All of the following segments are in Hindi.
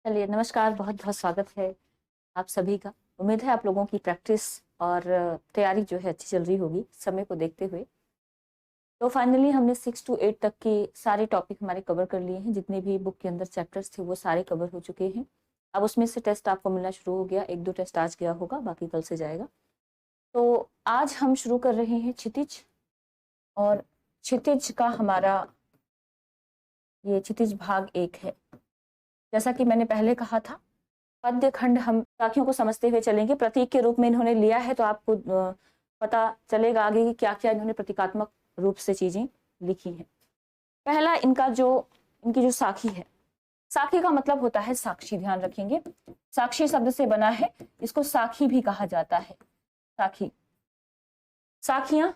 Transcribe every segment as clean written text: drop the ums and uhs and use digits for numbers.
चलिए, नमस्कार। बहुत बहुत स्वागत है आप सभी का। उम्मीद है आप लोगों की प्रैक्टिस और तैयारी जो है अच्छी चल रही होगी समय को देखते हुए। तो फाइनली हमने 6 to 8 तक के सारे टॉपिक हमारे कवर कर लिए हैं। जितने भी बुक के अंदर चैप्टर्स थे वो सारे कवर हो चुके हैं। अब उसमें से टेस्ट आपको मिलना शुरू हो गया। 1-2 टेस्ट आज गया होगा, बाकी कल से जाएगा। तो आज हम शुरू कर रहे हैं क्षितिज। और क्षितिज का हमारा ये क्षितिज भाग 1 है। जैसा कि मैंने पहले कहा था, पद्य खंड हम साखियों को समझते हुए चलेंगे। प्रतीक के रूप में इन्होंने लिया है तो आपको पता चलेगा आगे कि क्या क्या इन्होंने प्रतीकात्मक रूप से चीजें लिखी हैं। पहला इनकी जो साखी है, साखी का मतलब होता है साक्षी। ध्यान रखेंगे, साक्षी शब्द से बना है, इसको साखी भी कहा जाता है। साखी, साखियां,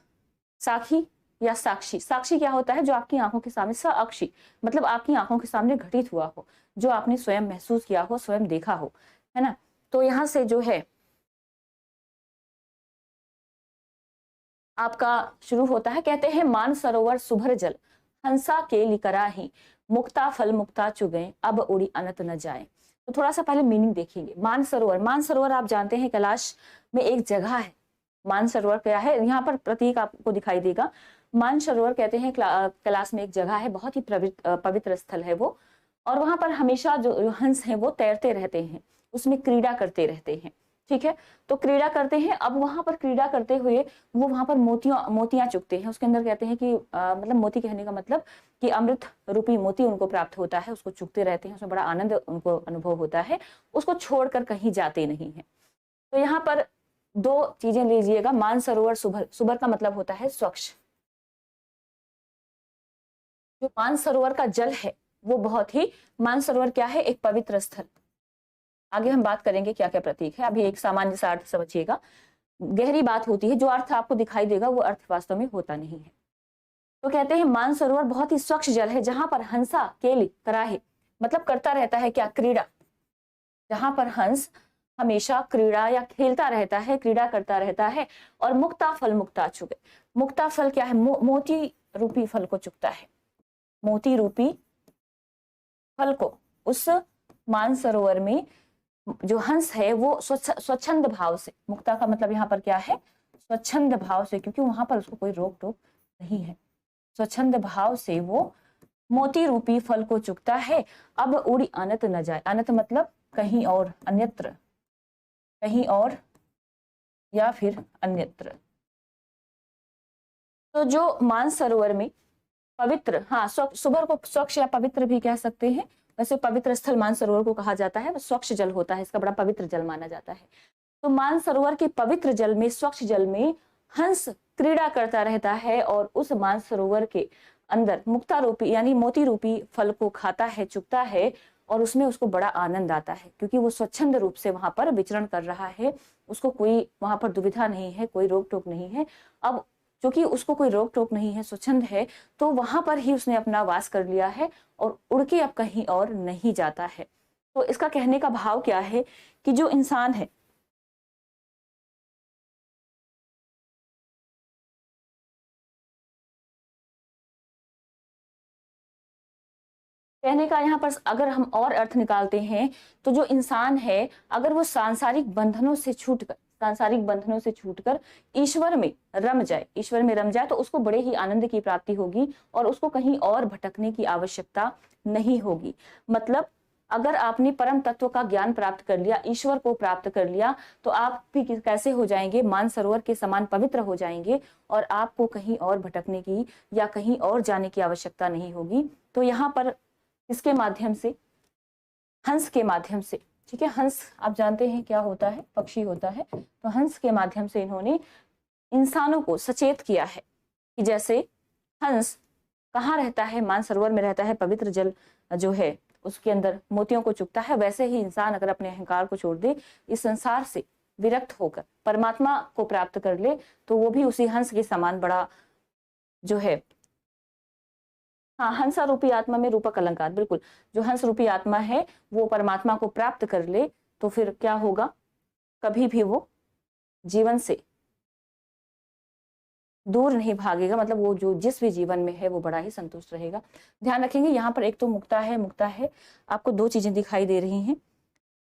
साखी या साक्षी। साक्षी क्या होता है? जो आपकी आंखों के सामने, साक्षी मतलब आपकी आंखों के सामने घटित हुआ हो, जो आपने स्वयं महसूस किया हो, स्वयं देखा हो, है ना। तो यहां से जो है आपका शुरू होता है। कहते हैं मान सरोवर सुभर जल, हंसा के लिकराही, मुक्ता फल मुक्ता चुगे, अब उड़ी अनत न जाए। तो थोड़ा सा पहले मीनिंग देखेंगे। मान सरोवर, मान सरोवर आप जानते हैं कैलाश में एक जगह है। मान सरोवर क्या है? यहाँ पर प्रतीक आपको दिखाई देगा। मान सरोवर कहते हैं कैलाश में एक जगह है, बहुत ही पवित्र स्थल है वो। और वहां पर हमेशा जो हंस हैं वो तैरते रहते हैं, उसमें क्रीड़ा करते रहते हैं। ठीक है, तो क्रीड़ा करते हैं। अब वहां पर क्रीड़ा करते हुए वो वहां पर मोतियां चुगते हैं। उसके अंदर कहते हैं कि मतलब मोती कहने का मतलब कि अमृत रूपी मोती उनको प्राप्त होता है। उसको चुगते रहते हैं, उसमें बड़ा आनंद उनको अनुभव होता है। उसको छोड़कर कहीं जाते नहीं है। तो यहाँ पर दो चीजें लीजिएगा। मानसरोवर सुभर, सुभर का मतलब होता है स्वच्छ। जो मानसरोवर का जल है वो बहुत ही, मानसरोवर क्या है? एक पवित्र स्थल। आगे हम बात करेंगे क्या क्या प्रतीक है। अभी एक सामान्य सा अर्थ समझिएगा। गहरी बात होती है, जो अर्थ आपको दिखाई देगा वो अर्थ वास्तव में होता नहीं है। तो कहते हैं मानसरोवर बहुत ही स्वच्छ जल है, जहां पर हंसा केली कराहे मतलब करता रहता है क्या? क्रीड़ा। जहां पर हंस हमेशा क्रीड़ा या खेलता रहता है, क्रीड़ा करता रहता है। और मुक्ता फल मुक्ता चुगे, मुक्ता फल क्या है? मोती रूपी फल को चुगता है। मोती रूपी फल को उस मानसरोवर में जो हंस है वो स्वच्छंद भाव से, मुक्ता का मतलब यहाँ पर क्या है? स्वच्छंद भाव से, क्योंकि वहां पर उसको कोई रोक टोक नहीं है। स्वच्छंद भाव से वो मोती रूपी फल को चुगता है। अब उड़ी अनत न जाए, अनत मतलब कहीं और, अन्यत्र, कहीं और या फिर अन्यत्र। तो जो मानसरोवर में पवित्र, हाँ, सुभर को स्वच्छ या पवित्र भी कह सकते हैं। वैसे पवित्र स्थल मानसरोवर को कहा जाता है, स्वच्छ जल होता है, इसका बड़ा पवित्र जल माना जाता है। तो मानसरोवर के पवित्र जल में, स्वच्छ जल में हंस क्रीड़ा करता रहता है और उस मानसरोवर के अंदर मुक्ता रूपी यानी मोती रूपी फल को खाता है, चुगता है। और उसमें उसको बड़ा आनंद आता है, क्योंकि वो स्वच्छंद रूप से वहां पर विचरण कर रहा है। उसको कोई वहां पर दुविधा नहीं है, कोई रोक टोक नहीं है। अब क्योंकि उसको कोई रोक टोक नहीं है, स्वच्छंद है, तो वहां पर ही उसने अपना वास कर लिया है और उड़ के अब कहीं और नहीं जाता है। तो इसका कहने का भाव क्या है कि जो इंसान है, कहने का यहाँ पर अगर हम और अर्थ निकालते हैं तो जो इंसान है, अगर वो सांसारिक बंधनों से छूटकर, सांसारिक बंधनों से छूटकर ईश्वर में रम जाए, ईश्वर में रम जाए, तो उसको बड़े ही आनंद की प्राप्ति होगी और उसको कहीं और भटकने की आवश्यकता नहीं होगी। मतलब अगर आपने परम तत्व का ज्ञान प्राप्त कर लिया, ईश्वर को प्राप्त कर लिया, तो आप भी कैसे हो जाएंगे? मानसरोवर के समान पवित्र हो जाएंगे और आपको कहीं और भटकने की या कहीं और जाने की आवश्यकता नहीं होगी। तो यहाँ पर इसके माध्यम से, हंस के माध्यम से, ठीक है, हंस आप जानते हैं क्या होता है? पक्षी होता है। तो हंस के माध्यम से इन्होंने इंसानों को सचेत किया है कि जैसे हंस कहाँ रहता है? मानसरोवर में रहता है, पवित्र जल जो है उसके अंदर मोतियों को चुगता है। वैसे ही इंसान अगर अपने अहंकार को छोड़ दे, इस संसार से विरक्त होकर परमात्मा को प्राप्त कर ले, तो वो भी उसी हंस के समान बड़ा जो है, हाँ, हंसा रूपी आत्मा में रूपक अलंकार, बिल्कुल। जो हंस रूपी आत्मा है वो परमात्मा को प्राप्त कर ले, तो फिर क्या होगा? कभी भी वो जीवन से दूर नहीं भागेगा, मतलब वो जो जिस भी जीवन में है वो बड़ा ही संतुष्ट रहेगा। ध्यान रखेंगे यहाँ पर एक तो मुक्ता है, मुक्ता है, आपको दो चीजें दिखाई दे रही हैं।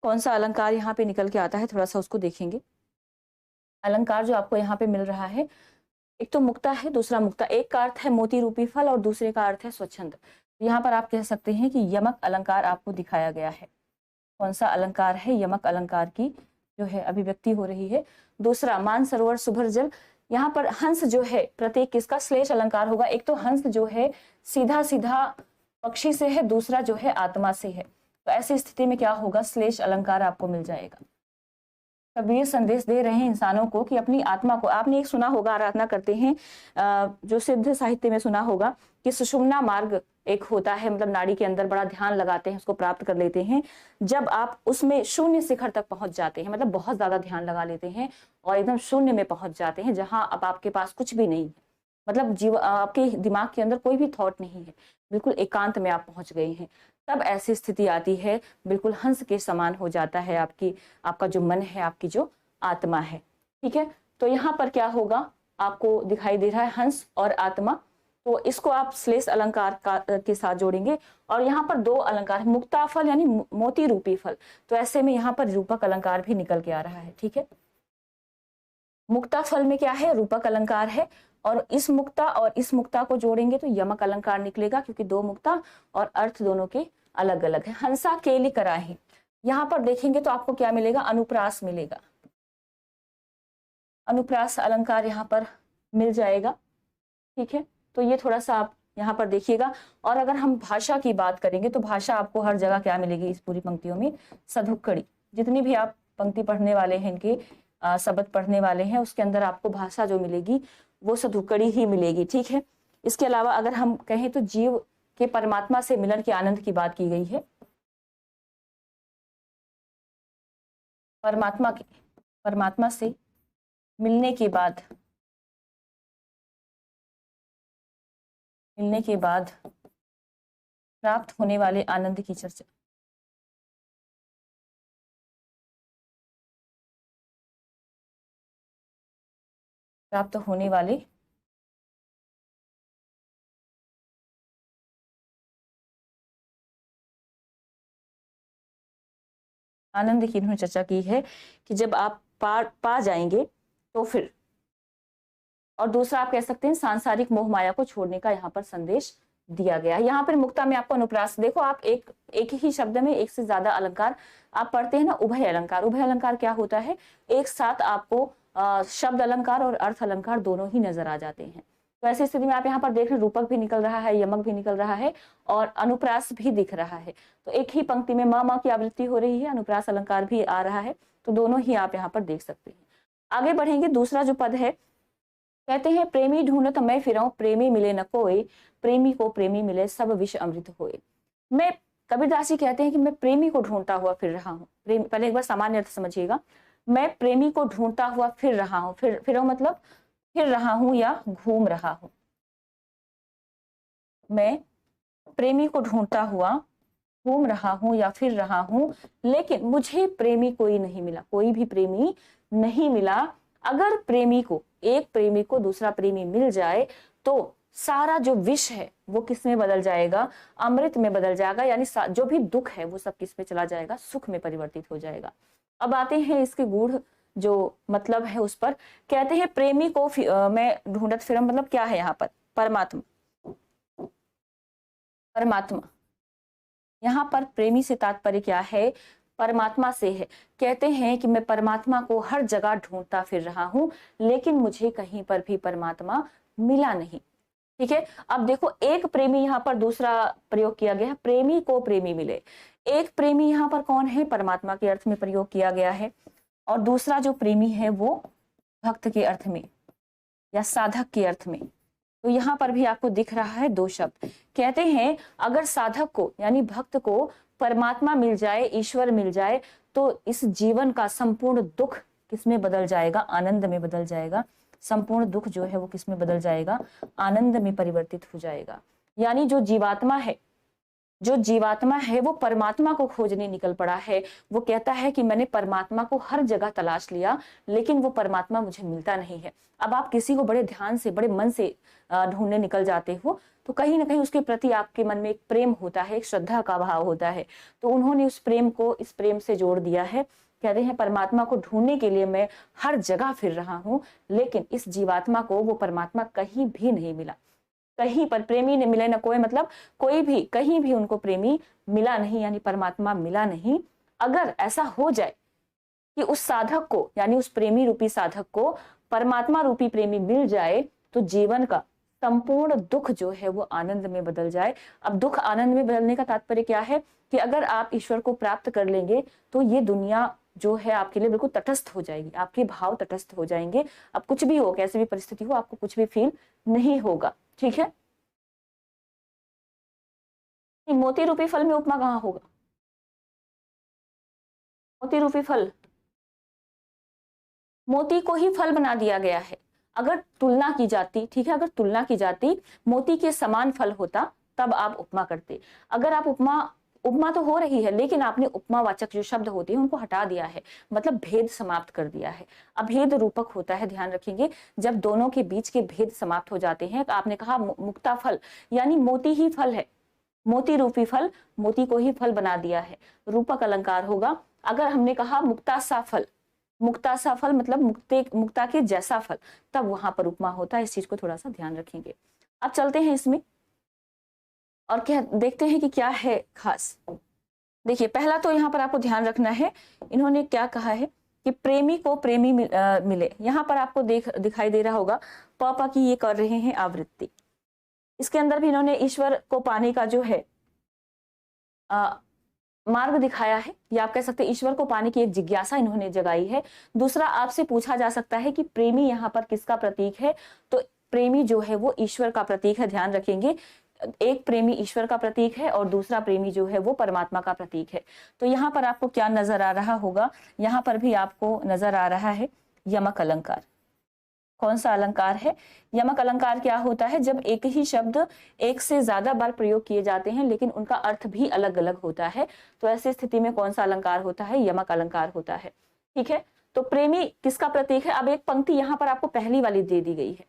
कौन सा अलंकार यहाँ पे निकल के आता है, थोड़ा सा उसको देखेंगे। अलंकार जो आपको यहाँ पे मिल रहा है, एक तो मुक्ता है, दूसरा मुक्ता। एक का अर्थ है मोती रूपी फल और दूसरे का अर्थ है स्वच्छंद। यहाँ पर आप कह सकते हैं कि यमक अलंकार आपको दिखाया गया है। कौन सा अलंकार है, यमक अलंकार की जो है अभिव्यक्ति हो रही है। दूसरा मानसरोवर सुभर जल, यहाँ पर हंस जो है प्रत्येक किसका श्लेष अलंकार होगा। एक तो हंस जो है सीधा सीधा पक्षी से है, दूसरा जो है आत्मा से है, तो ऐसी स्थिति में क्या होगा, श्लेष अलंकार आपको मिल जाएगा। कबीर संदेश दे रहे हैं इंसानों को कि अपनी आत्मा को, आपने एक सुना होगा, आराधना करते हैं जो सिद्ध साहित्य में सुना होगा कि सुषुम्ना मार्ग एक होता है, मतलब नाड़ी के अंदर बड़ा ध्यान लगाते हैं, उसको प्राप्त कर लेते हैं। जब आप उसमें शून्य शिखर तक पहुंच जाते हैं, मतलब बहुत ज्यादा ध्यान लगा लेते हैं और एकदम शून्य में पहुंच जाते हैं, जहां अब आपके पास कुछ भी नहीं है, मतलब जीव आपके दिमाग के अंदर कोई भी थॉट नहीं है, बिल्कुल एकांत में आप पहुंच गए हैं, तब ऐसी स्थिति आती है, बिल्कुल हंस के समान हो जाता है आपका जो मन है, आपकी जो आत्मा है। ठीक है, तो यहाँ पर क्या होगा, आपको दिखाई दे रहा है हंस और आत्मा, तो इसको आप श्लेष अलंकार के साथ जोड़ेंगे। और यहाँ पर दो अलंकार है, मुक्ता फल यानी मोती रूपी फल, तो ऐसे में यहाँ पर रूपक अलंकार भी निकल के आ रहा है। ठीक है, मुक्ता फल में क्या है, रूपक अलंकार है, और इस मुक्ता को जोड़ेंगे तो यमक अलंकार निकलेगा, क्योंकि दो मुक्ता और अर्थ दोनों के अलग अलग है। हंसा केली कराही, यहाँ पर देखेंगे तो आपको क्या मिलेगा, अनुप्रास मिलेगा, अनुप्रास अलंकार यहाँ पर मिल जाएगा। ठीक है, तो ये थोड़ा सा आप यहाँ पर देखिएगा। और अगर हम भाषा की बात करेंगे तो भाषा आपको हर जगह क्या मिलेगी, इस पूरी पंक्तियों में सधुक्कड़ी, जितनी भी आप पंक्ति पढ़ने वाले हैं, इनके शब्द पढ़ने वाले हैं, उसके अंदर आपको भाषा जो मिलेगी वो सधुक्कड़ी ही मिलेगी। ठीक है, इसके अलावा अगर हम कहें तो जीव के परमात्मा से मिलन के आनंद की बात की गई है। परमात्मा से मिलने के बाद प्राप्त होने वाले आनंद की चर्चा। प्राप्त होने वाले आनंद की इन्होंने चर्चा की है कि जब आप पा जाएंगे तो फिर। और दूसरा आप कह सकते हैं सांसारिक मोह माया को छोड़ने का यहाँ पर संदेश दिया गया है। यहाँ पर मुक्ता में आपको अनुप्रास, देखो आप एक ही शब्द में एक से ज्यादा अलंकार आप पढ़ते हैं ना, उभय अलंकार। उभय अलंकार क्या होता है, एक साथ आपको शब्द अलंकार और अर्थ अलंकार दोनों ही नजर आ जाते हैं। तो ऐसी स्थिति में आप यहाँ पर देख रहे हैं रूपक भी निकल रहा है, यमक भी निकल रहा है और अनुप्रास भी दिख रहा है। तो एक ही पंक्ति में म की आवृत्ति हो रही है, अनुप्रास अलंकार भी आ रहा है, तो दोनों ही आप यहाँ पर देख सकते हैं। आगे बढ़ेंगे, दूसरा जो पद है, कहते हैं प्रेमी ढूंढत मैं फिरऊं, प्रेमी मिले न कोई, प्रेमी को प्रेमी मिले सब विष अमृत होए। मैं, कबीरदास जी कहते हैं कि मैं प्रेमी को ढूंढता हुआ फिर रहा हूँ। पहले एक बार सामान्य अर्थ समझिएगा, मैं प्रेमी को ढूंढता हुआ फिर रहा हूँ। फिर मतलब फिर रहा हूं या घूम रहा हूं। मैं प्रेमी को ढूंढता हुआ घूम रहा हूं या फिर रहा हूं, लेकिन मुझे प्रेमी कोई नहीं मिला, कोई भी प्रेमी नहीं मिला। अगर प्रेमी को, एक प्रेमी को दूसरा प्रेमी मिल जाए तो सारा जो विष है वो किस में बदल जाएगा, अमृत में बदल जाएगा, यानी जो भी दुख है वो सब किस में चला जाएगा, सुख में परिवर्तित हो जाएगा। अब आते हैं इसके गूढ़ जो मतलब है उस पर। कहते हैं प्रेमी को मैं ढूंढत फिरम, मतलब क्या है यहाँ पर, परमात्मा। यहाँ पर प्रेमी से तात्पर्य क्या है, परमात्मा से है। कहते हैं कि मैं परमात्मा को हर जगह ढूंढता फिर रहा हूं, लेकिन मुझे कहीं पर भी परमात्मा मिला नहीं। ठीक है, अब देखो एक प्रेमी, यहाँ पर दूसरा प्रयोग किया गया है, प्रेमी को प्रेमी मिले। एक प्रेमी यहाँ पर कौन है, परमात्मा के अर्थ में प्रयोग किया गया है, और दूसरा जो प्रेमी है वो भक्त के अर्थ में या साधक के अर्थ में। तो यहाँ पर भी आपको दिख रहा है दो शब्द। कहते हैं अगर साधक को यानी भक्त को परमात्मा मिल जाए, ईश्वर मिल जाए, तो इस जीवन का संपूर्ण दुख किसमें बदल जाएगा, आनंद में बदल जाएगा। संपूर्ण दुख जो है वो किसमें बदल जाएगा, आनंद में परिवर्तित हो जाएगा। यानी जो जीवात्मा है जो जीवात्मा है वो परमात्मा को खोजने निकल पड़ा है। वो कहता है कि मैंने परमात्मा को हर जगह तलाश लिया, लेकिन वो परमात्मा मुझे मिलता नहीं है। अब आप किसी को बड़े ध्यान से, बड़े मन से ढूंढने निकल जाते हो, तो कहीं ना कहीं उसके प्रति आपके मन में एक प्रेम होता है, एक श्रद्धा का भाव होता है। तो उन्होंने उस प्रेम को इस प्रेम से जोड़ दिया है। कहते हैं परमात्मा को ढूंढने के लिए मैं हर जगह फिर रहा हूँ, लेकिन इस जीवात्मा को वो परमात्मा कहीं भी नहीं मिला। कहीं पर प्रेमी ने मिले ना कोई, मतलब कोई भी कहीं भी उनको प्रेमी मिला नहीं, यानी परमात्मा मिला नहीं। अगर ऐसा हो जाए कि उस साधक को, यानी उस प्रेमी रूपी साधक को परमात्मा रूपी प्रेमी मिल जाए, तो जीवन का संपूर्ण दुख जो है वो आनंद में बदल जाए। अब दुख आनंद में बदलने का तात्पर्य क्या है कि अगर आप ईश्वर को प्राप्त कर लेंगे तो ये दुनिया जो है आपके लिए बिल्कुल तटस्थ हो जाएगी, आपके भाव तटस्थ हो जाएंगे। अब कुछ भी हो, कैसी भी परिस्थिति हो, आपको कुछ भी फील नहीं होगा। ठीक है, मोती रूपी फल में उपमा कहाँ होगा? मोती रूपी फल, मोती को ही फल बना दिया गया है। अगर तुलना की जाती, ठीक है, अगर तुलना की जाती, मोती के समान फल होता, तब आप उपमा करते। अगर आप उपमा, उपमा तो हो रही है, लेकिन आपने उपमावाचक जो शब्द होते हैं उनको हटा दिया है, मतलब भेद समाप्त कर दिया है। अभेद रूपक होता है, ध्यान रखेंगे। जब दोनों के बीच के भेद समाप्त हो जाते हैं, आपने कहा मुक्ता फल, यानी मोती ही फल है, मोती रूपी फल, मोती को ही फल बना दिया है, रूपक अलंकार होगा। अगर हमने कहा मुक्ता सा फल, मुक्ता सा फल मतलब मुक्ता के जैसा फल, तब वहां पर उपमा होता है। इस चीज को थोड़ा सा ध्यान रखेंगे। अब चलते हैं इसमें और क्या देखते हैं कि क्या है खास। देखिए, पहला तो यहाँ पर आपको ध्यान रखना है, इन्होंने क्या कहा है कि प्रेमी को प्रेमी मिले। यहाँ पर आपको दिखाई दे रहा होगा पापा की ये कर रहे हैं आवृत्ति। इसके अंदर भी इन्होंने ईश्वर को पाने का जो है मार्ग दिखाया है, या आप कह सकते हैं ईश्वर को पाने की एक जिज्ञासा इन्होंने जगाई है। दूसरा, आपसे पूछा जा सकता है कि प्रेमी यहाँ पर किसका प्रतीक है? तो प्रेमी जो है वो ईश्वर का प्रतीक है, ध्यान रखेंगे। एक प्रेमी ईश्वर का प्रतीक है और दूसरा प्रेमी जो है वो परमात्मा का प्रतीक है। तो यहाँ पर आपको क्या नजर आ रहा होगा? यहाँ पर भी आपको नजर आ रहा है यमक अलंकार। कौन सा अलंकार है? यमक अलंकार क्या होता है? जब एक ही शब्द एक से ज्यादा बार प्रयोग किए जाते हैं लेकिन उनका अर्थ भी अलग अलग होता है, तो ऐसी स्थिति में कौन सा अलंकार होता है? यमक अलंकार होता है। ठीक है, तो प्रेमी किसका प्रतीक है? अब एक पंक्ति यहाँ पर आपको पहली वाली दे दी गई है,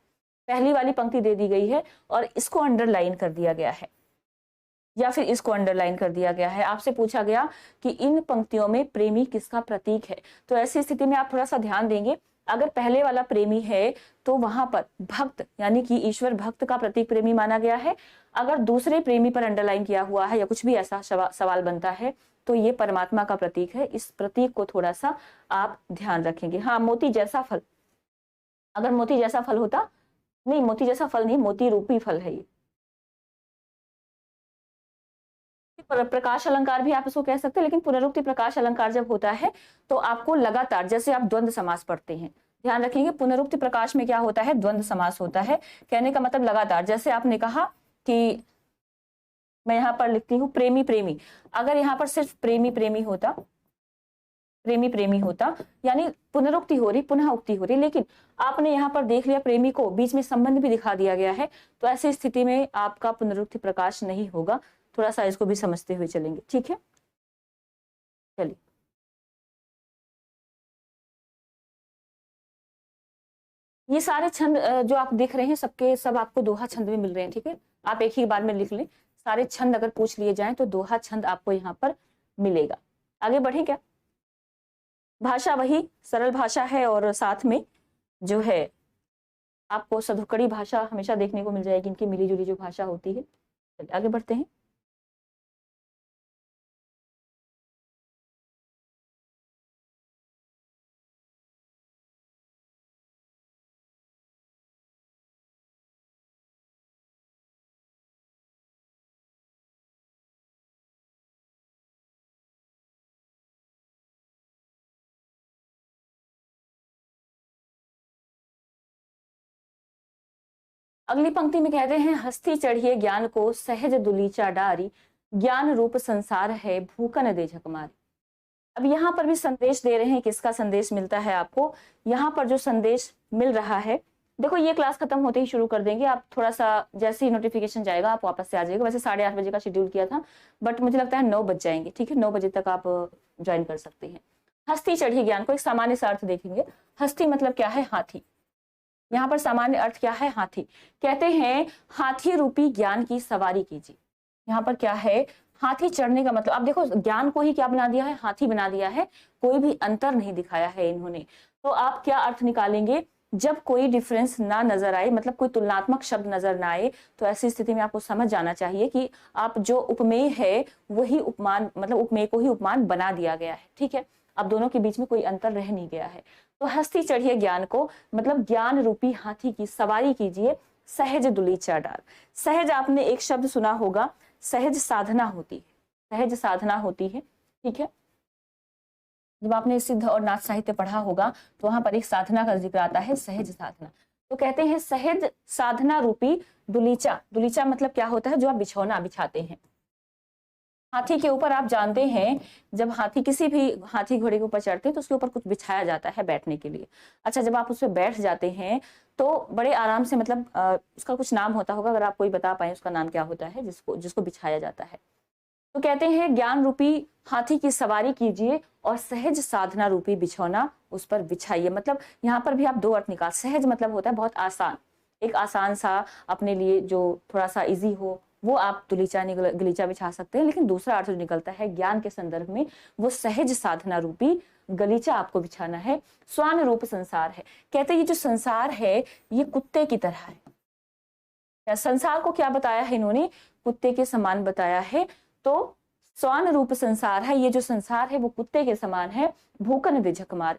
पहली वाली पंक्ति दे दी गई है और इसको अंडरलाइन कर दिया गया है, या फिर इसको अंडरलाइन कर दिया गया है। आपसे पूछा गया कि इन पंक्तियों में प्रेमी किसका प्रतीक है, तो ऐसी स्थिति में आप थोड़ा सा ध्यान देंगे। अगर पहले वाला प्रेमी है तो वहां पर भक्त, यानी कि ईश्वर भक्त का प्रतीक प्रेमी माना गया है। अगर दूसरे प्रेमी पर अंडरलाइन किया हुआ है या कुछ भी ऐसा सवाल बनता है, तो ये परमात्मा का प्रतीक है। इस प्रतीक को थोड़ा सा आप ध्यान रखेंगे। हाँ, मोती जैसा फल, अगर मोती जैसा फल होता, नहीं मोती जैसा फल नहीं, मोती रूपी फल है ये। प्रकाश अलंकार भी आप इसको कह सकते हैं, लेकिन पुनरुक्ति प्रकाश अलंकार जब होता है तो आपको लगातार, जैसे आप द्वंद्व समास पढ़ते हैं, ध्यान रखेंगे, पुनरुक्ति प्रकाश में क्या होता है? द्वंद्व समास होता है। कहने का मतलब लगातार, जैसे आपने कहा कि मैं यहाँ पर लिखती हूँ प्रेमी प्रेमी, अगर यहाँ पर सिर्फ प्रेमी प्रेमी होता, प्रेमी प्रेमी होता, यानी पुनरुक्ति हो रही, पुनः उक्ति हो रही, लेकिन आपने यहाँ पर देख लिया प्रेमी को बीच में संबंध भी दिखा दिया गया है, तो ऐसी स्थिति में आपका पुनरुक्ति प्रकाश नहीं होगा। थोड़ा सा इसको भी समझते हुए चलेंगे। ठीक है, चलिए। ये सारे छंद जो आप देख रहे हैं सबके सब आपको दोहा छंद में मिल रहे हैं। ठीक है, आप एक ही बार में लिख लें। सारे छंद अगर पूछ लिए जाएं तो दोहा छंद आपको यहाँ पर मिलेगा। आगे बढ़े क्या? भाषा वही सरल भाषा है और साथ में जो है आपको सधुकड़ी भाषा हमेशा देखने को मिल जाएगी, इनकी मिली जुली जो भाषा होती है। आगे बढ़ते हैं। अगली पंक्ति में कहते हैं हस्ती चढ़िए ज्ञान को सहज दुलीचा डारी, ज्ञान रूप संसार है भूकन दे झकमारी। अब यहाँ पर भी संदेश दे रहे हैं, किसका संदेश मिलता है आपको? यहाँ पर जो संदेश मिल रहा है देखो ये क्लास खत्म होते ही शुरू कर देंगे, आप थोड़ा सा जैसे ही नोटिफिकेशन जाएगा आप वापस से आ जाएगा। वैसे 8:30 बजे का शेड्यूल किया था, बट मुझे लगता है 9 बज जाएंगे, ठीक है, 9 बजे तक आप ज्वाइन कर सकते हैं। हस्ती चढ़ी ज्ञान को एक सामान्य सा अर्थ देखेंगे। हस्ती मतलब क्या है? हाथी। यहाँ पर सामान्य अर्थ क्या है? हाथी। कहते हैं हाथी रूपी ज्ञान की सवारी कीजिए। यहाँ पर क्या है? हाथी चढ़ने का मतलब, अब देखो ज्ञान को ही क्या बना दिया है? हाथी बना दिया है, कोई भी अंतर नहीं दिखाया है इन्होंने। तो आप क्या अर्थ निकालेंगे? जब कोई डिफरेंस ना नजर आए, मतलब कोई तुलनात्मक शब्द नजर ना आए, तो ऐसी स्थिति में आपको समझ जाना चाहिए कि आप जो उपमेय है वही उपमान, मतलब उपमेय को ही उपमान बना दिया गया है, ठीक है। अब दोनों के बीच में कोई अंतर रह नहीं गया है। तो हस्ती चढ़िए ज्ञान को मतलब ज्ञान रूपी हाथी की सवारी कीजिए, सहज दुलीचा डाल। सहज आपने एक शब्द सुना होगा, सहज साधना होती है, सहज साधना होती है, ठीक है। जब आपने सिद्ध और नाथ साहित्य पढ़ा होगा तो वहां पर एक साधना का जिक्र आता है, सहज साधना। तो कहते हैं सहज साधना रूपी दुलीचा। दुलीचा मतलब क्या होता है? जो आप बिछौना बिछाते हैं हाथी के ऊपर। आप जानते हैं जब हाथी किसी भी हाथी घोड़े के ऊपर चढ़ते हैं तो उसके ऊपर कुछ बिछाया जाता है बैठने के लिए। अच्छा, जब आप उस पर बैठ जाते हैं तो बड़े आराम से, मतलब उसका कुछ नाम होता होगा, अगर आप कोई बता पाए उसका नाम क्या होता है जिसको जिसको बिछाया जाता है। तो कहते हैं ज्ञान रूपी हाथी की सवारी कीजिए और सहज साधना रूपी बिछौना उस पर बिछाइए। मतलब यहाँ पर भी आप दो अर्थ निकाल। सहज मतलब होता है बहुत आसान, एक आसान सा अपने लिए जो थोड़ा सा इजी हो, वो आप दुलीचा गलीचा बिछा सकते हैं। लेकिन दूसरा अर्थ जो निकलता है ज्ञान के संदर्भ में, वो सहज साधना रूपी गलीचा आपको बिछाना है। स्वान रूप संसार है। कहते हैं ये जो संसार है ये कुत्ते की तरह है। संसार को क्या बताया है इन्होंने? कुत्ते के समान बताया है। तो स्वान रूप संसार है, ये जो संसार है वो कुत्ते के समान है। भूकन विझक मार।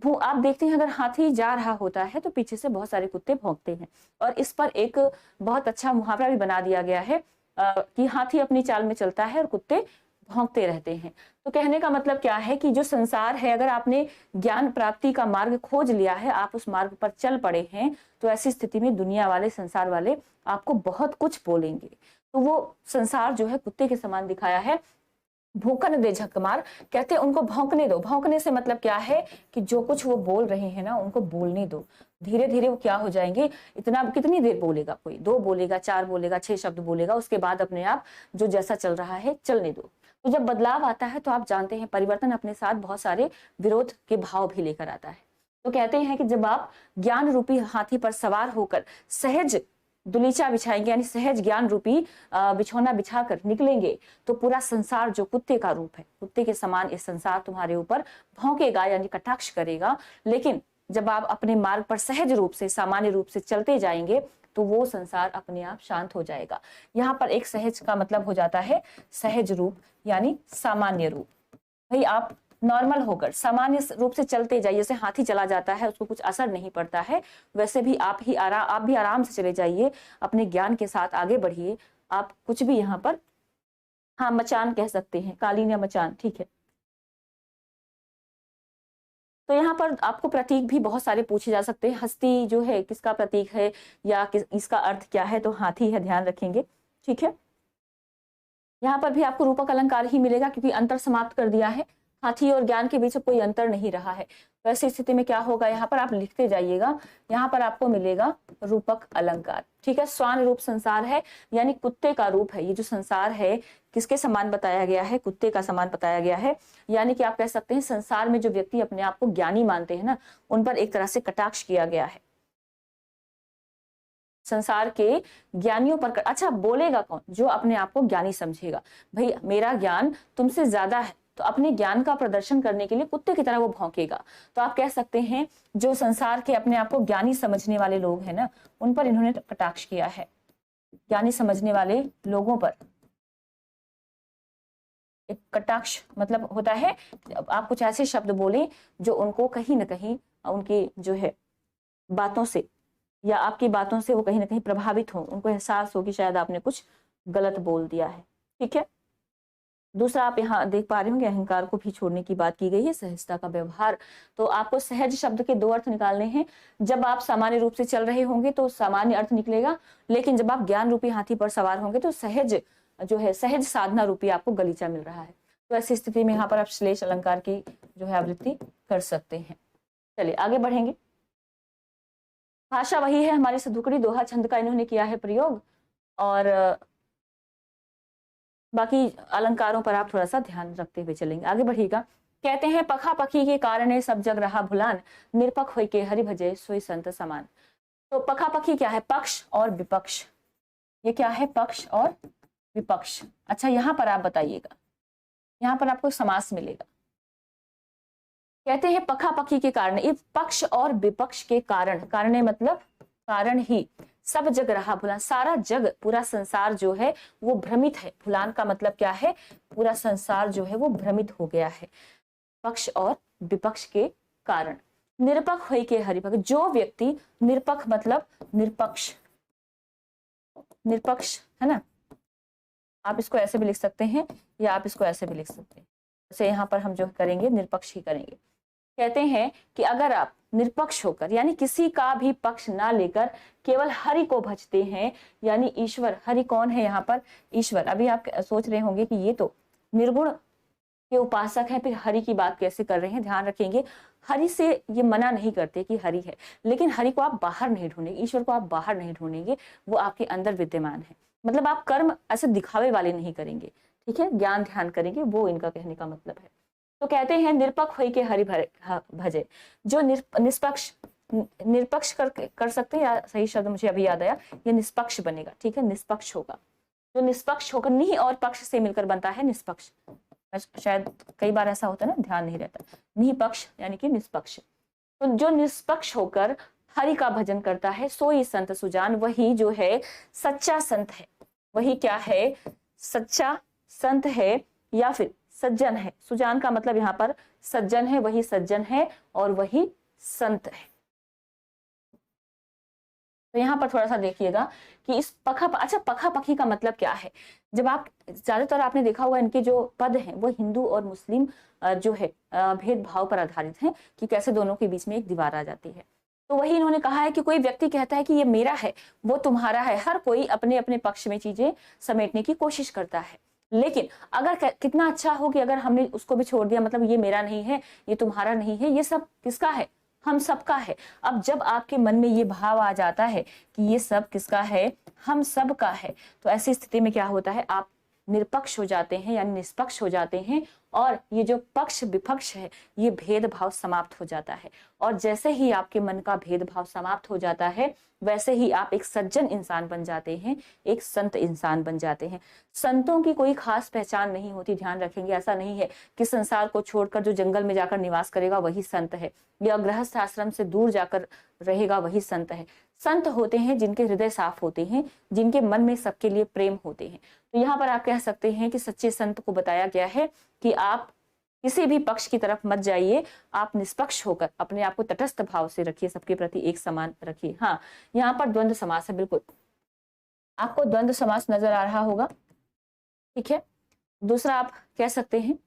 आप देखते हैं अगर हाथी जा रहा होता है तो पीछे से बहुत सारे कुत्ते भौंकते हैं, और इस पर एक बहुत अच्छा मुहावरा भी बना दिया गया है कि हाथी अपनी चाल में चलता है और कुत्ते भौंकते रहते हैं। तो कहने का मतलब क्या है कि जो संसार है, अगर आपने ज्ञान प्राप्ति का मार्ग खोज लिया है, आप उस मार्ग पर चल पड़े हैं, तो ऐसी स्थिति में दुनिया वाले, संसार वाले आपको बहुत कुछ बोलेंगे। तो वो संसार जो है कुत्ते के समान दिखाया है। भूकन दे झक मार। कहते हैं उनको भौंकने दो। भौंकने से मतलब क्या है कि जो कुछ वो बोल रहे हैं ना उनको बोलने दो। धीरे धीरे वो क्या हो जाएंगे, इतना कितनी देर बोलेगा कोई? 2 बोलेगा, 4 बोलेगा, 6 शब्द बोलेगा, उसके बाद अपने आप जो जैसा चल रहा है चलने दो। तो जब बदलाव आता है तो आप जानते हैं परिवर्तन अपने साथ बहुत सारे विरोध के भाव भी लेकर आता है। तो कहते हैं कि जब आप ज्ञान रूपी हाथी पर सवार होकर सहज दुलीचा बिछाएंगे, यानी सहज ज्ञान रूपी बिछौना बिछाकर निकलेंगे, तो पूरा संसार जो कुत्ते का रूप है, कुत्ते के समान इस संसार तुम्हारे ऊपर भौंकेगा, यानी कटाक्ष करेगा। लेकिन जब आप अपने मार्ग पर सहज रूप से, सामान्य रूप से चलते जाएंगे तो वो संसार अपने आप शांत हो जाएगा। यहाँ पर एक सहज का मतलब हो जाता है सहज रूप, यानी सामान्य रूप। भाई आप नॉर्मल होकर सामान्य रूप से चलते जाइए। जैसे हाथी चला जाता है उसको कुछ असर नहीं पड़ता है, वैसे भी आप भी आराम से चले जाइए, अपने ज्ञान के साथ आगे बढ़िए। आप कुछ भी यहाँ पर, हाँ मचान कह सकते हैं, कालीन या मचान, ठीक है। तो यहाँ पर आपको प्रतीक भी बहुत सारे पूछे जा सकते हैं। हस्ती जो है किसका प्रतीक है, या इसका अर्थ क्या है? तो हाथी है, ध्यान रखेंगे, ठीक है। यहाँ पर भी आपको रूपक अलंकार ही मिलेगा क्योंकि अंतर समाप्त कर दिया है। हाथी और ज्ञान के बीच कोई अंतर नहीं रहा है। वैसी स्थिति में क्या होगा, यहाँ पर आप लिखते जाइएगा, यहाँ पर आपको मिलेगा रूपक अलंकार, ठीक है। स्वान रूप संसार है, यानी कुत्ते का रूप है। ये जो संसार है किसके समान बताया गया है? कुत्ते का समान बताया गया है। यानी कि आप कह सकते हैं संसार में जो व्यक्ति अपने आप को ज्ञानी मानते हैं ना, उन पर एक तरह से कटाक्ष किया गया है। संसार के ज्ञानियों पर अच्छा बोलेगा कौन? जो अपने आप को ज्ञानी समझेगा। भाई मेरा ज्ञान तुमसे ज्यादा है, तो अपने ज्ञान का प्रदर्शन करने के लिए कुत्ते की तरह वो भौंकेगा। तो आप कह सकते हैं जो संसार के अपने आप को ज्ञानी समझने वाले लोग हैं ना, उन पर इन्होंने कटाक्ष किया है। ज्ञानी समझने वाले लोगों पर एक कटाक्ष मतलब होता है आप कुछ ऐसे शब्द बोले जो उनको कहीं ना कहीं उनकी जो है बातों से, या आपकी बातों से वो कहीं ना कहीं प्रभावित हो, उनको एहसास हो कि शायद आपने कुछ गलत बोल दिया है, ठीक है। दूसरा आप यहाँ देख पा रहे होंगे अहंकार को भी छोड़ने की बात की गई है, सहजता का व्यवहार। तो आपको सहज शब्द के 2 अर्थ निकालने हैं। जब आप सामान्य रूप से चल रहे होंगे तो सामान्य अर्थ निकलेगा, लेकिन जब आप ज्ञान रूपी हाथी पर सवार होंगे तो सहज जो है, सहज साधना रूपी आपको गलीचा मिल रहा है। तो ऐसी स्थिति में यहाँ पर आप श्लेष अलंकार की जो है आवृत्ति कर सकते हैं। चलिए आगे बढ़ेंगे। भाषा वही है हमारी सधुकड़ी, दोहा छंद का इन्होंने किया है प्रयोग। और बाकी अलंकारों पर आप थोड़ा सा ध्यान रखते हुए चलेंगे, आगे बढ़िएगा। कहते हैं पखा पखी के कारण सब जग रहा भुलान, निरपख होय के हरि भजे सोई संत समान। तो पखा पखी क्या है? पक्ष और विपक्ष। ये क्या है? पक्ष और विपक्ष। अच्छा, यहां पर आप बताइएगा, यहां पर आपको समास मिलेगा। कहते हैं पखा पखी के कारण, ये पक्ष और विपक्ष के कारण, कारण मतलब कारण ही सब जग रहा भुलान, सारा जग, पूरा संसार जो है वो भ्रमित है। भुलान का मतलब क्या है? पूरा संसार जो है वो भ्रमित हो गया है पक्ष और विपक्ष के कारण। निरपक्ष होय के हरि भक्त, जो व्यक्ति निरपक्ष मतलब निरपक्ष, निरपक्ष है ना, आप इसको ऐसे भी लिख सकते हैं या आप इसको ऐसे भी लिख सकते हैं। जैसे यहाँ पर हम जो करेंगे निरपक्ष ही करेंगे। कहते हैं कि अगर आप निरपक्ष होकर, यानी किसी का भी पक्ष ना लेकर केवल हरि को भजते हैं, यानी ईश्वर, हरि कौन है यहाँ पर? ईश्वर। अभी आप सोच रहे होंगे कि ये तो निर्गुण के उपासक है, फिर हरि की बात कैसे कर रहे हैं? ध्यान रखेंगे, हरि से ये मना नहीं करते कि हरि है, लेकिन हरि को आप बाहर नहीं ढूंढेंगे, ईश्वर को आप बाहर नहीं ढूंढेंगे, वो आपके अंदर विद्यमान है। मतलब आप कर्म ऐसे दिखावे वाले नहीं करेंगे, ठीक है, ज्ञान ध्यान करेंगे, वो इनका कहने का मतलब है। तो कहते हैं निरपक्ष होय के हरि भजे, जो निष्पक्ष, निरपक्ष कर सकते हैं, या सही शब्द मुझे अभी याद आया, ये निष्पक्ष बनेगा, ठीक है, निष्पक्ष होगा। जो निष्पक्ष होकर, निह और पक्ष से मिलकर बनता है निष्पक्ष, शायद कई बार ऐसा होता है ना, ध्यान नहीं रहता, निह पक्ष यानी कि निष्पक्ष। तो जो निष्पक्ष होकर हरि का भजन करता है, सोई संत सुजान, वही जो है सच्चा संत है। वही क्या है? सच्चा संत है या फिर सज्जन है। सुजान का मतलब यहाँ पर सज्जन है, वही सज्जन है और वही संत है। तो यहाँ पर थोड़ा सा देखिएगा कि इस अच्छा, पखा पखी का मतलब क्या है? जब आप ज्यादातर आपने देखा होगा इनके जो पद हैं वो हिंदू और मुस्लिम जो है भेदभाव पर आधारित हैं, कि कैसे दोनों के बीच में एक दीवार आ जाती है। तो वही इन्होंने कहा है कि कोई व्यक्ति कहता है कि ये मेरा है, वो तुम्हारा है। हर कोई अपने अपने पक्ष में चीजें समेटने की कोशिश करता है, लेकिन अगर कितना अच्छा हो कि अगर हमने उसको भी छोड़ दिया, मतलब ये मेरा नहीं है, ये तुम्हारा नहीं है, ये सब किसका है? हम सबका है। अब जब आपके मन में ये भाव आ जाता है कि ये सब किसका है? हम सब का है, तो ऐसी स्थिति में क्या होता है? आप निरपक्ष हो जाते हैं, यानी निष्पक्ष हो जाते हैं, और ये जो पक्ष विपक्ष है, ये भेदभाव समाप्त हो जाता है। और जैसे ही आपके मन का भेदभाव समाप्त हो जाता है, वैसे ही आप एक सज्जन इंसान बन जाते हैं, एक संत इंसान बन जाते हैं। संतों की कोई खास पहचान नहीं होती, ध्यान रखेंगे। ऐसा नहीं है कि संसार को छोड़कर जो जंगल में जाकर निवास करेगा वही संत है, या गृहस्थ आश्रम से दूर जाकर रहेगा वही संत है। संत होते हैं जिनके हृदय साफ होते हैं, जिनके मन में सबके लिए प्रेम होते हैं। तो यहाँ पर आप कह सकते हैं कि सच्चे संत को बताया गया है कि आप किसी भी पक्ष की तरफ मत जाइए, आप निष्पक्ष होकर अपने आप को तटस्थ भाव से रखिए, सबके प्रति एक समान रखिए। हाँ, यहाँ पर द्वंद्व समास है, बिल्कुल आपको द्वंद्व समास नजर आ रहा होगा, ठीक है। दूसरा आप कह सकते हैं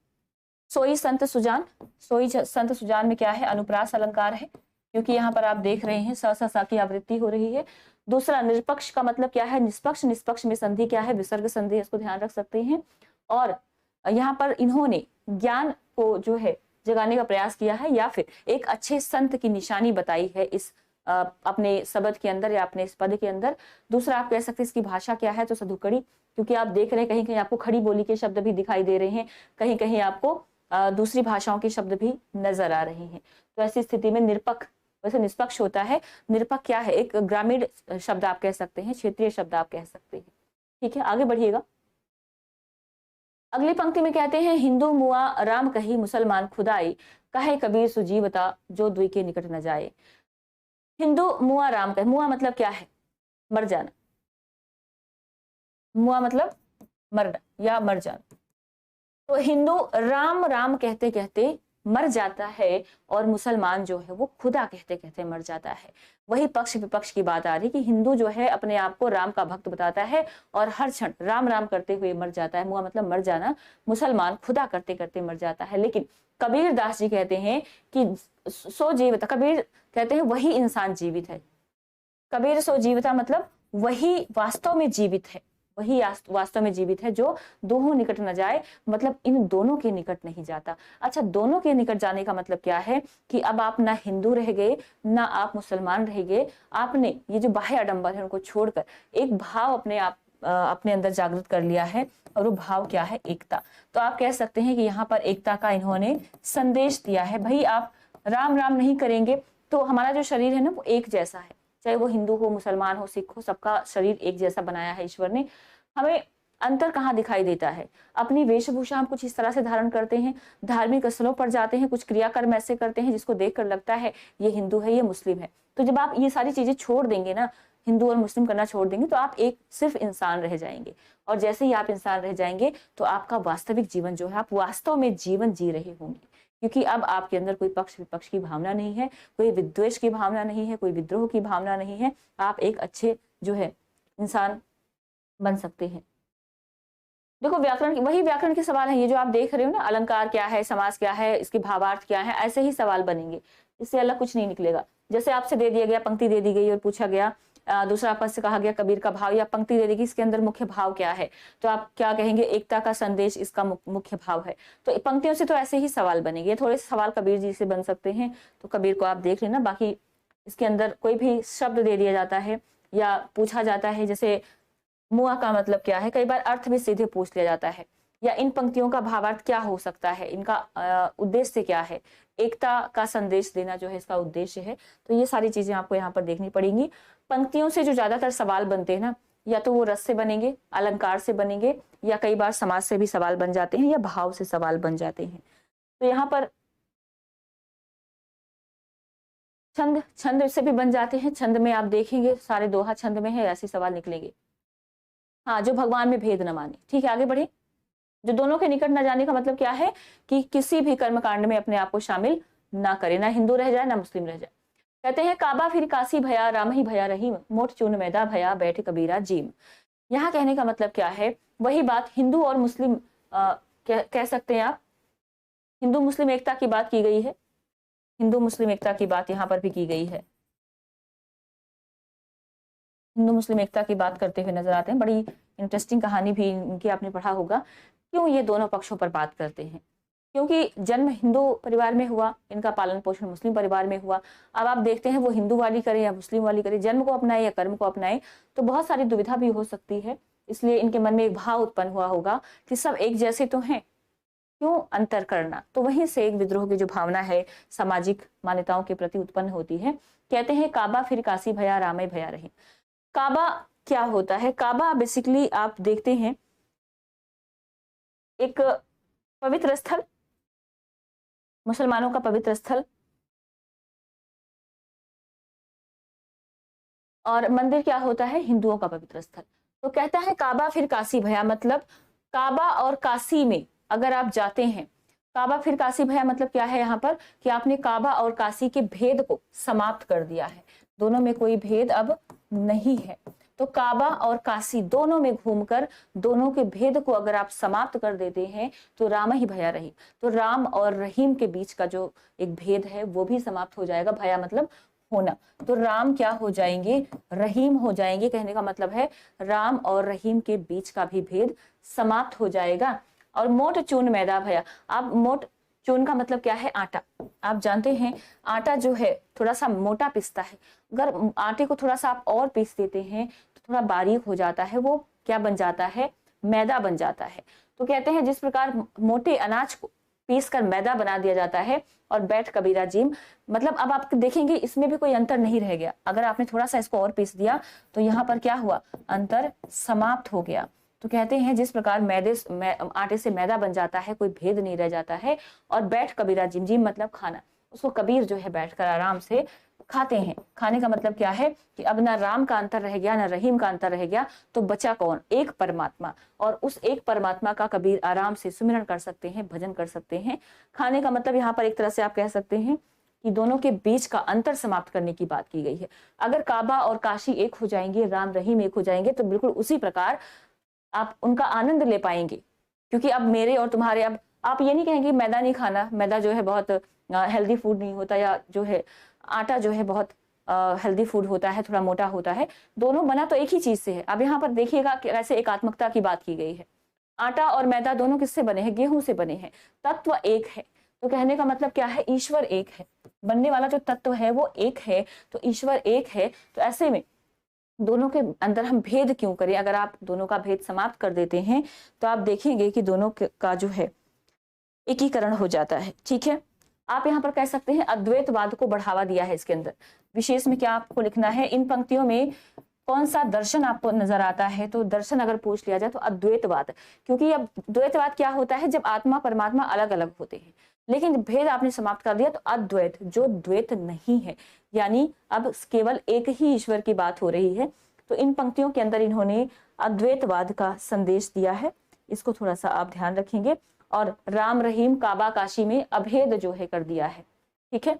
सोई संत सुजान। सोई संत सुजान में क्या है? अनुप्रास अलंकार है, क्योंकि यहाँ पर आप देख रहे हैं स की आवृत्ति हो रही है। दूसरा निरपक्ष का मतलब क्या है? निष्पक्ष। निष्पक्ष में संधि क्या है? विसर्ग संधि, इसको ध्यान रख सकते हैं। और यहाँ पर इन्होंने ज्ञान को जो है जगाने का प्रयास किया है, या फिर एक अच्छे संत की निशानी बताई है इस अपने शब्द के अंदर या अपने इस पद के अंदर। दूसरा आप कह सकते हैं इसकी भाषा क्या है? तो सधुकड़ी, क्योंकि आप देख रहे हैं कहीं कहीं आपको खड़ी बोली के शब्द भी दिखाई दे रहे हैं, कहीं कहीं आपको दूसरी भाषाओं के शब्द भी नजर आ रहे हैं। तो ऐसी स्थिति में निरपक्ष, वैसे निष्पक्ष होता है, निरपक्ष क्या है? एक ग्रामीण शब्द आप कह सकते हैं, क्षेत्रीय शब्द आप कह सकते हैं, ठीक है। आगे बढ़िएगा। अगली पंक्ति में कहते हैं हिंदू मुआ राम कही, मुसलमान खुदाई, कहे कबीर सुजीवता जो दुई के निकट न जाए। हिंदू मुआ राम कहे, मुआ मतलब क्या है? मर जाना। मुआ मतलब मरना या मर जाना। तो हिंदू राम राम कहते कहते मर जाता है, और मुसलमान जो है वो खुदा कहते कहते मर जाता है। वही पक्ष विपक्ष की बात आ रही कि हिंदू जो है अपने आप को राम का भक्त बताता है और हर क्षण राम राम करते हुए मर जाता है, मुआ मतलब मर जाना। मुसलमान खुदा करते करते मर जाता है। लेकिन कबीर दास जी कहते हैं कि सो जीवित, कबीर कहते हैं वही इंसान जीवित है। कबीर सो जीविता मतलब वही वास्तव में जीवित है, वही वास्तव में जीवित है जो दोनों निकट न जाए, मतलब इन दोनों के निकट नहीं जाता। अच्छा, दोनों के निकट जाने का मतलब क्या है कि अब आप ना हिंदू रह गए ना आप मुसलमान रह गए, आपने ये जो बाह्य आडंबर है उनको छोड़कर एक भाव अपने अंदर जागृत कर लिया है, और वो भाव क्या है? एकता। तो आप कह सकते हैं कि यहाँ पर एकता का इन्होंने संदेश दिया है। भाई आप राम राम नहीं करेंगे तो हमारा जो शरीर है ना वो एक जैसा है, चाहे वो हिंदू हो, मुसलमान हो, सिख हो, सबका शरीर एक जैसा बनाया है ईश्वर ने। हमें अंतर कहाँ दिखाई देता है? अपनी वेशभूषा हम कुछ इस तरह से धारण करते हैं, धार्मिक स्थलों पर जाते हैं, कुछ क्रियाकर्म ऐसे करते हैं जिसको देखकर लगता है ये हिंदू है, ये मुस्लिम है। तो जब आप ये सारी चीजें छोड़ देंगे ना, हिंदू और मुस्लिम करना छोड़ देंगे, तो आप एक सिर्फ इंसान रह जाएंगे। और जैसे ही आप इंसान रह जाएंगे तो आपका वास्तविक जीवन जो है, आप वास्तव में जीवन जी रहे होंगे, क्योंकि अब आपके अंदर कोई पक्ष विपक्ष की भावना नहीं है, कोई विद्वेष की भावना नहीं है, कोई विद्रोह की भावना नहीं है। आप एक अच्छे जो है इंसान बन सकते हैं। देखो वही व्याकरण के सवाल है, ये जो आप देख रहे हो ना, अलंकार क्या है, समास क्या है, इसके भावार्थ क्या है, ऐसे ही सवाल बनेंगे, इससे अलग कुछ नहीं निकलेगा। जैसे आपसे दे दिया गया, पंक्ति दे दी गई और पूछा गया, दूसरा पद से कहा गया कबीर का भाव, या पंक्ति दे दी गई इसके अंदर मुख्य भाव क्या है, तो आप क्या कहेंगे? एकता का संदेश इसका मुख्य भाव है। तो पंक्तियों से तो ऐसे ही सवाल बनेंगे। थोड़े से सवाल कबीर जी से बन सकते हैं, तो कबीर को आप देख लेना। बाकी इसके अंदर कोई भी शब्द दे दिया जाता है या पूछा जाता है, जैसे मुआ का मतलब क्या है, कई बार अर्थ भी सीधे पूछ लिया जाता है, या इन पंक्तियों का भावार्थ क्या हो सकता है, इनका उद्देश्य क्या है, एकता का संदेश देना जो है इसका उद्देश्य है। तो ये सारी चीजें आपको यहाँ पर देखनी पड़ेंगी। पंक्तियों से जो ज्यादातर सवाल बनते हैं ना, या तो वो रस से बनेंगे, अलंकार से बनेंगे, या कई बार समाज से भी सवाल बन जाते हैं, या भाव से सवाल बन जाते हैं। तो यहाँ पर छंद से भी बन जाते हैं। छंद में आप देखेंगे सारे दोहा छंद में है, ऐसे सवाल निकलेंगे। हाँ, जो भगवान में भेद न माने। ठीक है, आगे बढ़े। जो दोनों के निकट न जाने का मतलब क्या है कि किसी भी कर्म कांड में अपने आप को शामिल ना करे, ना हिंदू रह जाए ना मुस्लिम रह जाए। कहते हैं काबा फिर काशी भया, राम ही भया रहीम, मोट चून मैदा भया, बैठ कबीरा जीम। यहाँ कहने का मतलब क्या है? वही बात हिंदू और मुस्लिम कह सकते हैं आप, हिंदू मुस्लिम एकता की बात की गई है, हिंदू मुस्लिम एकता की बात यहाँ पर भी की गई है। हिंदू मुस्लिम एकता की बात करते हुए नजर आते हैं। बड़ी इंटरेस्टिंग कहानी भी इनकी आपने पढ़ा होगा। क्यों ये दोनों पक्षों पर बात करते हैं? क्योंकि जन्म हिंदू परिवार में हुआ, इनका पालन पोषण मुस्लिम परिवार में हुआ। अब आप देखते हैं वो हिंदू वाली करे या मुस्लिम वाली करे, जन्म को अपनाए या कर्म को अपनाए, तो बहुत सारी दुविधा भी हो सकती है। इसलिए इनके मन में एक भाव उत्पन्न हुआ होगा कि सब एक जैसे तो हैं, क्यों अंतर करना? तो वहीं से एक विद्रोह की जो भावना है सामाजिक मान्यताओं के प्रति उत्पन्न होती है। कहते हैं काबा फिर काशी भया, रामे भया रहे। काबा क्या होता है? काबा बेसिकली आप देखते हैं एक पवित्र स्थल, मुसलमानों का पवित्र स्थल, और मंदिर क्या होता है? हिंदुओं का पवित्र स्थल। तो कहता है काबा फिर काशी भया, मतलब काबा और काशी में अगर आप जाते हैं, काबा फिर काशी भया मतलब क्या है यहाँ पर कि आपने काबा और काशी के भेद को समाप्त कर दिया है, दोनों में कोई भेद अब नहीं है। तो काबा और काशी दोनों में घूमकर दोनों के भेद को अगर आप समाप्त कर देते हैं तो राम ही भया रहीम, तो राम और रहीम के बीच का जो एक भेद है वो भी समाप्त हो जाएगा। भया मतलब होना, तो राम क्या हो जाएंगे? रहीम हो जाएंगे। कहने का मतलब है राम और रहीम के बीच का भी भेद समाप्त हो जाएगा। और मोट चून मैदा भया, आप मोट चून का मतलब क्या है? आटा। आप जानते हैं आटा जो है थोड़ा सा मोटा पिसता है, अगर आटे को थोड़ा सा आप और पीस देते हैं तो थोड़ा बारीक हो जाता है, वो क्या बन जाता है? मैदा बन जाता है। तो कहते हैं जिस प्रकार मोटे अनाज को पीस कर मैदा बना दिया जाता है, और बैठ कबीरा जीम, मतलब अब आप देखेंगे इसमें भी कोई अंतर नहीं रह गया। अगर आपने थोड़ा सा इसको और पीस दिया तो यहाँ पर क्या हुआ? अंतर समाप्त हो गया। तो कहते हैं जिस प्रकार आटे से मैदा बन जाता है, कोई भेद नहीं रह जाता है। और बैठ कबीरा जिम, जिम मतलब खाना, उसको कबीर जो है बैठकर आराम से खाते हैं। खाने का मतलब क्या है कि अब ना राम का अंतर रह गया, ना रहीम का अंतर रह गया, तो बचा कौन? एक परमात्मा। और उस एक परमात्मा का कबीर आराम से सुमिरन कर सकते हैं, भजन कर सकते हैं। खाने का मतलब यहाँ पर एक तरह से आप कह सकते हैं कि दोनों के बीच का अंतर समाप्त करने की बात की गई है। अगर काबा और काशी एक हो जाएंगे, राम रहीम एक हो जाएंगे, तो बिल्कुल उसी प्रकार आप उनका आनंद ले पाएंगे। क्योंकि अब मेरे और तुम्हारे, अब आप ये नहीं कहेंगे मैदा नहीं खाना, मैदा जो है बहुत हेल्दी फूड नहीं होता, या जो है आटा जो है बहुत हेल्दी फूड होता है, थोड़ा मोटा होता है, दोनों बना तो एक ही चीज से है। अब यहाँ पर देखिएगा कैसे एकात्मकता की बात की गई है। आटा और मैदा दोनों किससे बने हैं? गेहूं से बने हैं। तत्व एक है, तो कहने का मतलब क्या है? ईश्वर एक है, बनने वाला जो तत्व है वो एक है, तो ईश्वर एक है। तो ऐसे में दोनों के अंदर हम भेद क्यों करें? अगर आप दोनों का भेद समाप्त कर देते हैं तो आप देखेंगे कि दोनों का जो है एकीकरण हो जाता है। ठीक है, आप यहाँ पर कह सकते हैं अद्वैतवाद को बढ़ावा दिया है इसके अंदर। विशेष में क्या आपको लिखना है? इन पंक्तियों में कौन सा दर्शन आपको नजर आता है? तो दर्शन अगर पूछ लिया जाए तो अद्वैतवाद, क्योंकि अब द्वैतवाद क्या होता है? जब आत्मा परमात्मा अलग अलग होते हैं, लेकिन भेद आपने समाप्त कर दिया तो अद्वैत, जो द्वैत नहीं है, यानी अब केवल एक ही ईश्वर की बात हो रही है। तो इन पंक्तियों के अंदर इन्होंने अद्वैतवाद का संदेश दिया है, इसको थोड़ा सा आप ध्यान रखेंगे। और राम रहीम काबा काशी में अभेद जो है कर दिया है। ठीक है,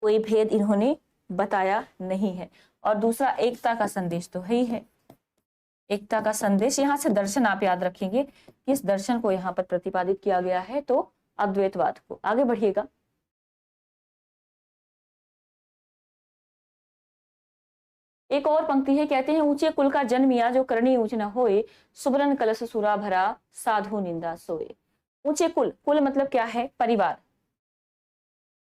कोई भेद इन्होंने बताया नहीं है। और दूसरा एकता का संदेश तो है ही है, एकता का संदेश। यहाँ से दर्शन आप याद रखेंगे, किस दर्शन को यहाँ पर प्रतिपादित किया गया है? तो अद्वैतवाद को। आगे बढ़िएगा। एक और पंक्ति है, कहते हैं ऊंचे कुल का जन्मिया जो करनी ऊंच न होए, सुबरन कलश सुरा भरा साधु निंदा सोए। ऊंचे कुल, कुल मतलब क्या है? परिवार।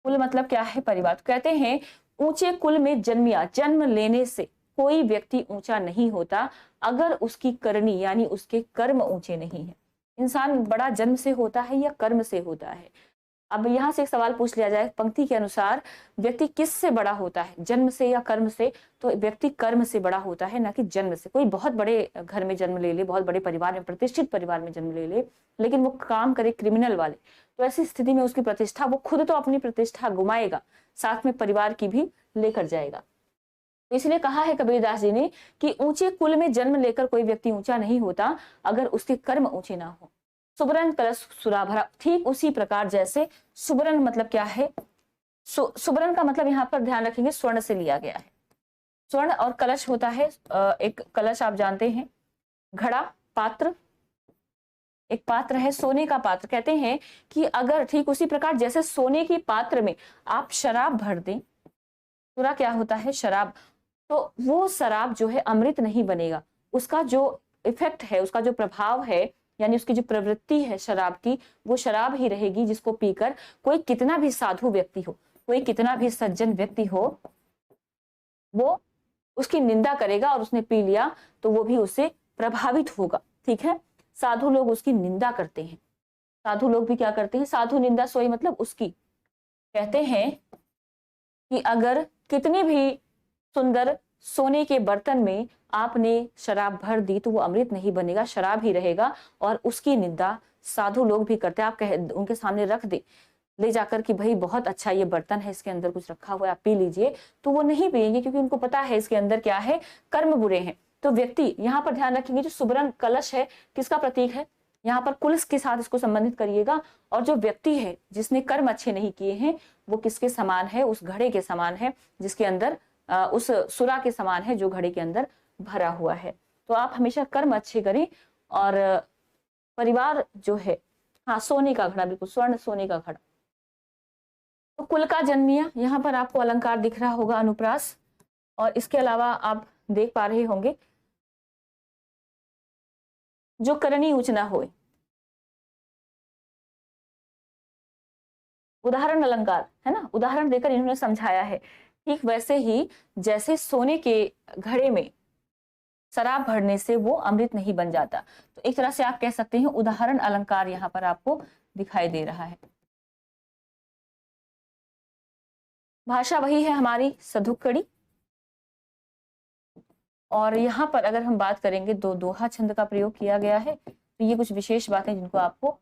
कुल मतलब क्या है? परिवार। तो कहते हैं ऊंचे कुल में जन्मिया, जन्म लेने से कोई व्यक्ति ऊंचा नहीं होता अगर उसकी करनी यानी उसके कर्म ऊंचे नहीं है। इंसान बड़ा जन्म से होता है या कर्म से होता है? अब यहाँ से एक सवाल पूछ लिया जाए, पंक्ति के अनुसार व्यक्ति किस से बड़ा होता है, जन्म से या कर्म से? तो व्यक्ति कर्म से बड़ा होता है, ना कि जन्म से। कोई बहुत बड़े घर में जन्म ले ले, बहुत बड़े परिवार में, प्रतिष्ठित परिवार में जन्म ले ले, लेकिन वो काम करे क्रिमिनल वाले, तो ऐसी स्थिति में उसकी प्रतिष्ठा, वो खुद तो अपनी प्रतिष्ठा गुमाएगा, साथ में परिवार की भी लेकर जाएगा। तो इसलिए कहा है कबीरदास जी ने कि ऊंचे कुल में जन्म लेकर कोई व्यक्ति ऊंचा नहीं होता अगर उसके कर्म ऊंचे ना हो। सुबरन कलश सुरा भरा, ठीक उसी प्रकार जैसे सुबरन मतलब क्या है? सुबरन का मतलब यहाँ पर ध्यान रखेंगे स्वर्ण से लिया गया है। स्वर्ण और कलश होता है, एक कलश आप जानते हैं, घड़ा, पात्र, एक पात्र है सोने का पात्र। कहते हैं कि अगर ठीक उसी प्रकार जैसे सोने की पात्र में आप शराब भर दें, पूरा क्या होता है? शराब, तो वो शराब जो है अमृत नहीं बनेगा। उसका जो इफेक्ट है, उसका जो प्रभाव है, यानी उसकी जो प्रवृत्ति है शराब की, वो शराब ही रहेगी जिसको पीकर कोई कितना भी साधु व्यक्ति हो, कोई कितना भी सज्जन व्यक्ति हो, वो उसकी निंदा करेगा, और उसने पी लिया तो वो भी उससे प्रभावित होगा। ठीक है, साधु लोग उसकी निंदा करते हैं। साधु लोग भी क्या करते हैं? साधु निंदा सोई मतलब उसकी। कहते हैं कि अगर कितनी भी सुंदर सोने के बर्तन में आपने शराब भर दी तो वो अमृत नहीं बनेगा, शराब ही रहेगा, और उसकी निंदा साधु लोग भी करते हैं। आप उनके सामने रख दे ले जाकर कि भाई बहुत अच्छा ये बर्तन है, इसके अंदर कुछ रखा हुआ है, आप पी लीजिए, तो वो नहीं पिएंगे, क्योंकि उनको पता है इसके अंदर क्या है? कर्म बुरे हैं। तो व्यक्ति यहाँ पर ध्यान रखेंगे, जो सुबरन कलश है किसका प्रतीक है? यहाँ पर कुल के साथ इसको संबंधित करिएगा। और जो व्यक्ति है जिसने कर्म अच्छे नहीं किए हैं, वो किसके समान है? उस घड़े के समान है जिसके अंदर उस सुरा के समान है जो घड़े के अंदर भरा हुआ है। तो आप हमेशा कर्म अच्छे करें। और परिवार जो है, हाँ, सोने का घड़ा, बिल्कुल स्वर्ण सोने का घड़ा। तो कुल का जन्मिया, यहाँ पर आपको अलंकार दिख रहा होगा अनुप्रास, और इसके अलावा आप देख पा रहे होंगे जो करनी ऊंच ना होए, उदाहरण अलंकार है ना, उदाहरण देकर इन्होंने समझाया है। ठीक वैसे ही जैसे सोने के घड़े में शराब भरने से वो अमृत नहीं बन जाता, तो एक तरह से आप कह सकते हैं उदाहरण अलंकार यहाँ पर आपको दिखाई दे रहा है। भाषा वही है हमारी सधुक्कड़ी, और यहाँ पर अगर हम बात करेंगे दो दोहा छंद का प्रयोग किया गया है, तो ये कुछ विशेष बातें जिनको आपको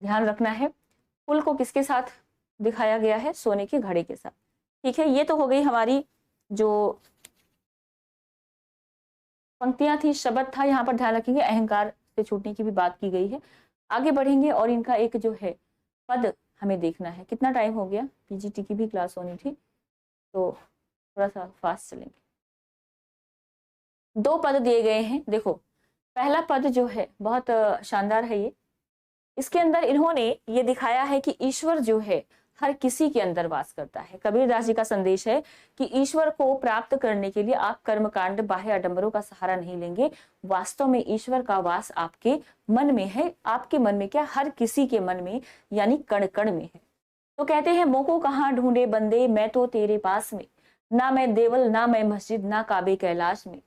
ध्यान रखना है। कुल को किसके साथ दिखाया गया है? सोने के घड़े के साथ। ठीक है, ये तो हो गई हमारी जो पंक्तियां थी, शब्द था। यहाँ पर ध्यान रखेंगे अहंकार से छूटने की भी बात की गई है। आगे बढ़ेंगे और इनका एक जो है पद हमें देखना है। कितना टाइम हो गया? पीजीटी की भी क्लास होनी थी, तो थोड़ा सा फास्ट चलेंगे। दो पद दिए गए हैं। देखो, पहला पद जो है बहुत शानदार है ये। इसके अंदर इन्होंने ये दिखाया है कि ईश्वर जो है हर किसी के अंदर वास करता है। कबीरदास जी का संदेश है कि ईश्वर को प्राप्त करने के लिए आप कर्मकांड, बाह्य आडंबरों का सहारा नहीं लेंगे। वास्तव में ईश्वर का वास आपके मन में है। आपके मन में क्या, हर किसी के मन में, यानी कण कण में है। तो कहते हैं, मोको कहाँ ढूंढे बंदे, मैं तो तेरे पास में। ना मैं देवल, ना मैं मस्जिद, ना काबे कैलाश में।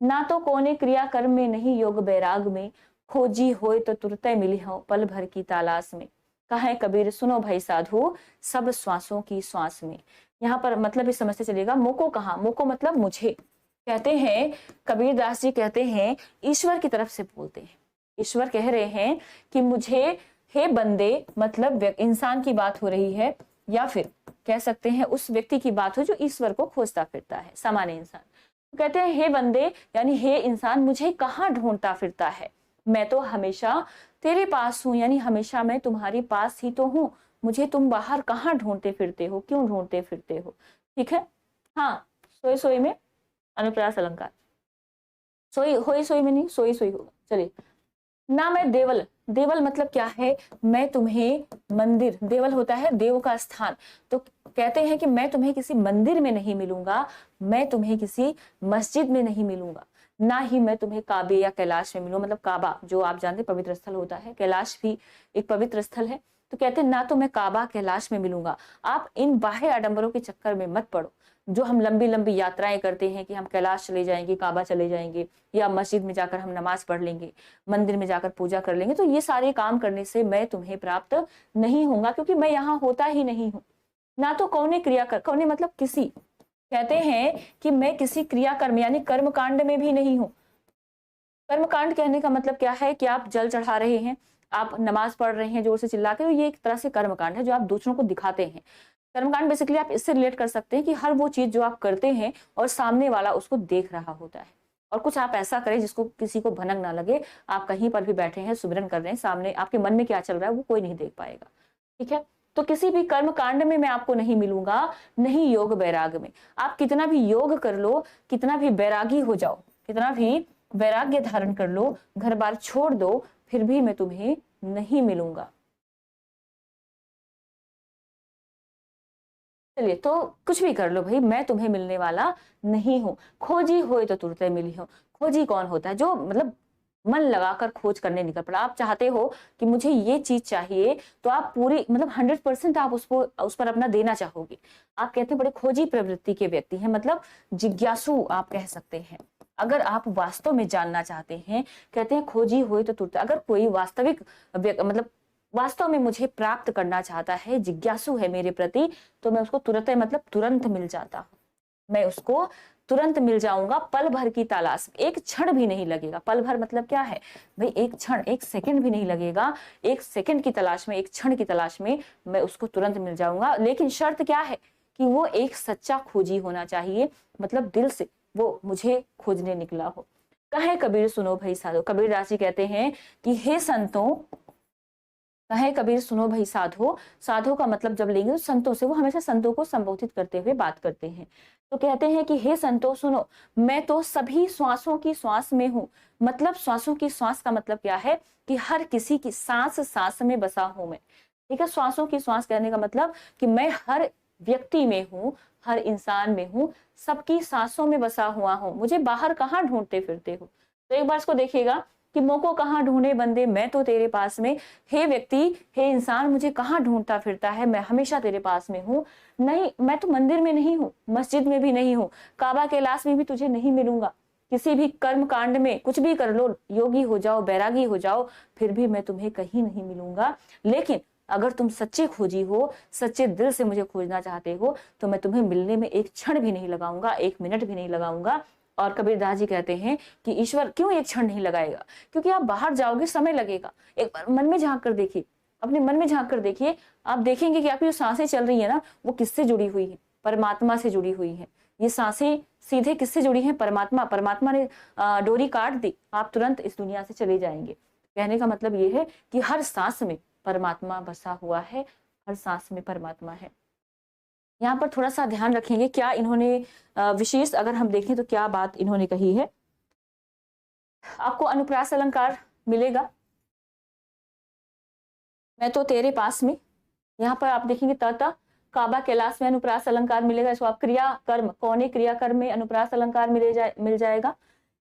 ना तो कोने क्रिया कर्म में, नहीं योग बैराग में। खोजी होए तो तुरते मिली हो, पल भर की तलाश में। कहे कबीर सुनो भाई साधु, सब श्वासों की श्वास में। यहाँ पर मतलब इस समझते चलिएगा, मोको कहाँ, मोको मतलब मुझे। कहते हैं कबीरदास जी, कहते हैं ईश्वर की तरफ से बोलते हैं। ईश्वर कह रहे हैं कि मुझे, हे बंदे, मतलब इंसान की बात हो रही है, या फिर कह सकते हैं उस व्यक्ति की बात हो जो ईश्वर को खोजता फिरता है, सामान्य इंसान। तो कहते हैं, हे बंदे, यानी हे इंसान, मुझे कहाँ ढूंढता फिरता है। मैं तो हमेशा तेरे पास हूं, यानी हमेशा मैं तुम्हारे पास ही तो हूं। मुझे तुम बाहर कहाँ ढूंढते फिरते हो, क्यों ढूंढते फिरते हो। ठीक है। हाँ, सोई सोई में अनुप्रास अलंकार, सोई होई सोई में नहीं, सोई सोई होगा। चलिए, ना मैं देवल, देवल मतलब क्या है, मैं तुम्हें मंदिर, देवल होता है देव का स्थान। तो कहते हैं कि मैं तुम्हें किसी मंदिर में नहीं मिलूंगा, मैं तुम्हें किसी मस्जिद में नहीं मिलूंगा, ना ही मैं तुम्हें काबे या कैलाश में मिलूं। मतलब काबा जो आप जानते हैं पवित्र स्थल होता है, कैलाश भी एक पवित्र स्थल है। तो कहते हैं, ना तो मैं काबा कैलाश में मिलूंगा। आप इन बाह्य आडंबरों के चक्कर में मत पड़ो। जो हम लंबी लंबी यात्राएं करते हैं कि हम कैलाश चले जाएंगे, काबा चले जाएंगे, या मस्जिद में जाकर हम नमाज पढ़ लेंगे, मंदिर में जाकर पूजा कर लेंगे, तो ये सारे काम करने से मैं तुम्हें प्राप्त नहीं होऊंगा, क्योंकि मैं यहाँ होता ही नहीं हूँ। ना तो कौने क्रिया कर, कौने मतलब किसी, कहते हैं कि मैं किसी क्रिया कर्म यानी कर्म कांड में भी नहीं हूँ। कर्म कांड कहने का मतलब क्या है कि आप जल चढ़ा रहे हैं, आप नमाज पढ़ रहे हैं जोर से चिल्ला के, तो ये एक तरह से कर्म कांड है जो आप दूसरों को दिखाते हैं। कर्मकांड बेसिकली आप इससे रिलेट कर सकते हैं कि हर वो चीज जो आप करते हैं और सामने वाला उसको देख रहा होता है, और कुछ आप ऐसा करें जिसको किसी को भनक ना लगे। आप कहीं पर भी बैठे हैं, सुमिरन कर रहे हैं, सामने आपके मन में क्या चल रहा है वो कोई नहीं देख पाएगा। ठीक है। तो किसी भी कर्म कांड में मैं आपको नहीं मिलूंगा, नहीं योग बैराग में। आप कितना भी योग कर लो, कितना भी बैरागी हो जाओ, कितना भी वैराग्य धारण कर लो, घर बार छोड़ दो, फिर भी मैं तुम्हें नहीं मिलूंगा। चलिए, तो कुछ भी कर लो भाई, मैं तुम्हें मिलने वाला नहीं हूं। खोजी होए तो तुरते मिली हो। खोजी कौन होता है, जो मतलब मन लगाकर खोज करने निकल पड़ा। आप चाहते हो कि मुझे ये चीज चाहिए, तो आप पूरी मतलब 100% आप उसको उस पर अपना देना चाहोगे। आप कहते हैं बड़े खोजी प्रवृत्ति के व्यक्ति हैं, मतलब जिज्ञासु आप कह सकते हैं। अगर आप वास्तव में जानना चाहते हैं, कहते हैं खोजी हुई तो तुरते, अगर कोई वास्तविक मतलब वास्तव में मुझे प्राप्त करना चाहता है, जिज्ञासु है मेरे प्रति, तो मैं उसको तुरंत मतलब तुरंत मिल जाता हूँ। मैं उसको तुरंत मिल जाऊंगा, पल भर की तलाश, एक क्षण भी नहीं लगेगा। पल भर मतलब क्या है भाई, एक क्षण, एक सेकंड भी नहीं लगेगा। एक सेकंड की तलाश में, एक क्षण की तलाश में मैं उसको तुरंत मिल जाऊंगा। लेकिन शर्त क्या है कि वो एक सच्चा खोजी होना चाहिए, मतलब दिल से वो मुझे खोजने निकला हो। कहे कबीर सुनो भाई साधो, कबीर दास जी कहते हैं कि हे संतों, कहे कबीर सुनो भाई साधो। साधो का मतलब जब लेंगे तो संतों से, वो हमेशा संतों को संबोधित करते हुए बात करते हैं। तो कहते हैं कि हे संतों सुनो, मैं तो सभी श्वासों की श्वास में हूँ। मतलब श्वासों की श्वास का मतलब क्या है कि हर किसी की सांस सांस में बसा हूं मैं। ठीक है। श्वासों की श्वास कहने का मतलब कि मैं हर व्यक्ति में हूँ, हर इंसान में हूँ, सबकी सांसों में बसा हुआ हूँ। मुझे बाहर कहाँ ढूंढते फिरते हो। तो एक बार इसको देखिएगा कि मोको कहाँ ढूंढे बंदे, मैं तो तेरे पास में। हे व्यक्ति, हे इंसान, मुझे कहाँ ढूंढता फिरता है, मैं हमेशा तेरे पास में हूँ। नहीं, मैं तो मंदिर में नहीं हूँ, मस्जिद में भी नहीं हूँ, काबा कैलाश में भी तुझे नहीं मिलूंगा। किसी भी कर्म कांड में कुछ भी कर लो, योगी हो जाओ, बैरागी हो जाओ, फिर भी मैं तुम्हें कहीं नहीं मिलूंगा। लेकिन अगर तुम सच्चे खोजी हो, सच्चे दिल से मुझे खोजना चाहते हो, तो मैं तुम्हें मिलने में एक क्षण भी नहीं लगाऊंगा, एक मिनट भी नहीं लगाऊंगा। और कबीरदास जी कहते हैं कि ईश्वर क्यों एक क्षण नहीं लगाएगा, क्योंकि आप बाहर जाओगे, समय लगेगा। एक बार मन में झांक कर देखिए, अपने मन में झांक कर देखिए, आप देखेंगे कि आपकी जो सांसें चल रही है ना, वो किससे जुड़ी हुई है, परमात्मा से जुड़ी हुई है। ये सांसें सीधे किससे जुड़ी हैं, परमात्मा। परमात्मा ने डोरी काट दी, आप तुरंत इस दुनिया से चले जाएंगे। कहने का मतलब ये है कि हर सांस में परमात्मा बसा हुआ है, हर सांस में परमात्मा है। यहाँ पर थोड़ा सा ध्यान रखेंगे, क्या इन्होंने विशेष अगर हम देखें तो क्या बात इन्होंने कही है। आपको अनुप्रास अलंकार मिलेगा, मैं तो तेरे पास में। यहाँ पर आप देखेंगे त काबा कैलाश में अनुप्रास अलंकार मिलेगा, इसको आप क्रिया कर्म कौने क्रिया कर्म में अनुप्रास अलंकार मिल जाएगा।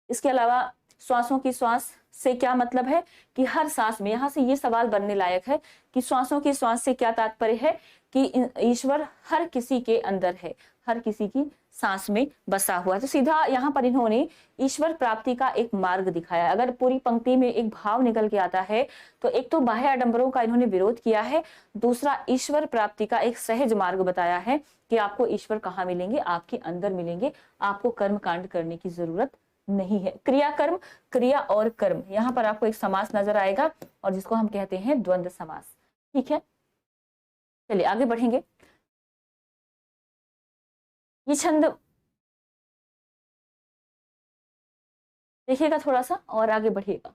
इसके अलावा श्वासों की श्वास से क्या मतलब है कि हर सांस में, यहाँ से ये सवाल बनने लायक है कि श्वासों की श्वास से क्या तात्पर्य है कि ईश्वर हर किसी के अंदर है, हर किसी की सांस में बसा हुआ है। तो सीधा यहाँ पर इन्होंने ईश्वर प्राप्ति का एक मार्ग दिखाया। अगर पूरी पंक्ति में एक भाव निकल के आता है तो एक तो बाह्य आडंबरों का इन्होंने विरोध किया है, दूसरा ईश्वर प्राप्ति का एक सहज मार्ग बताया है कि आपको ईश्वर कहाँ मिलेंगे, आपके अंदर मिलेंगे, आपको कर्म कांड करने की जरूरत नहीं है। क्रिया कर्म, क्रिया और कर्म, यहाँ पर आपको एक समास नजर आएगा और जिसको हम कहते हैं द्वंद्व समास। ठीक है, चलिए आगे बढ़ेंगे। ये छंद देखिएगा थोड़ा सा और आगे बढ़िएगा।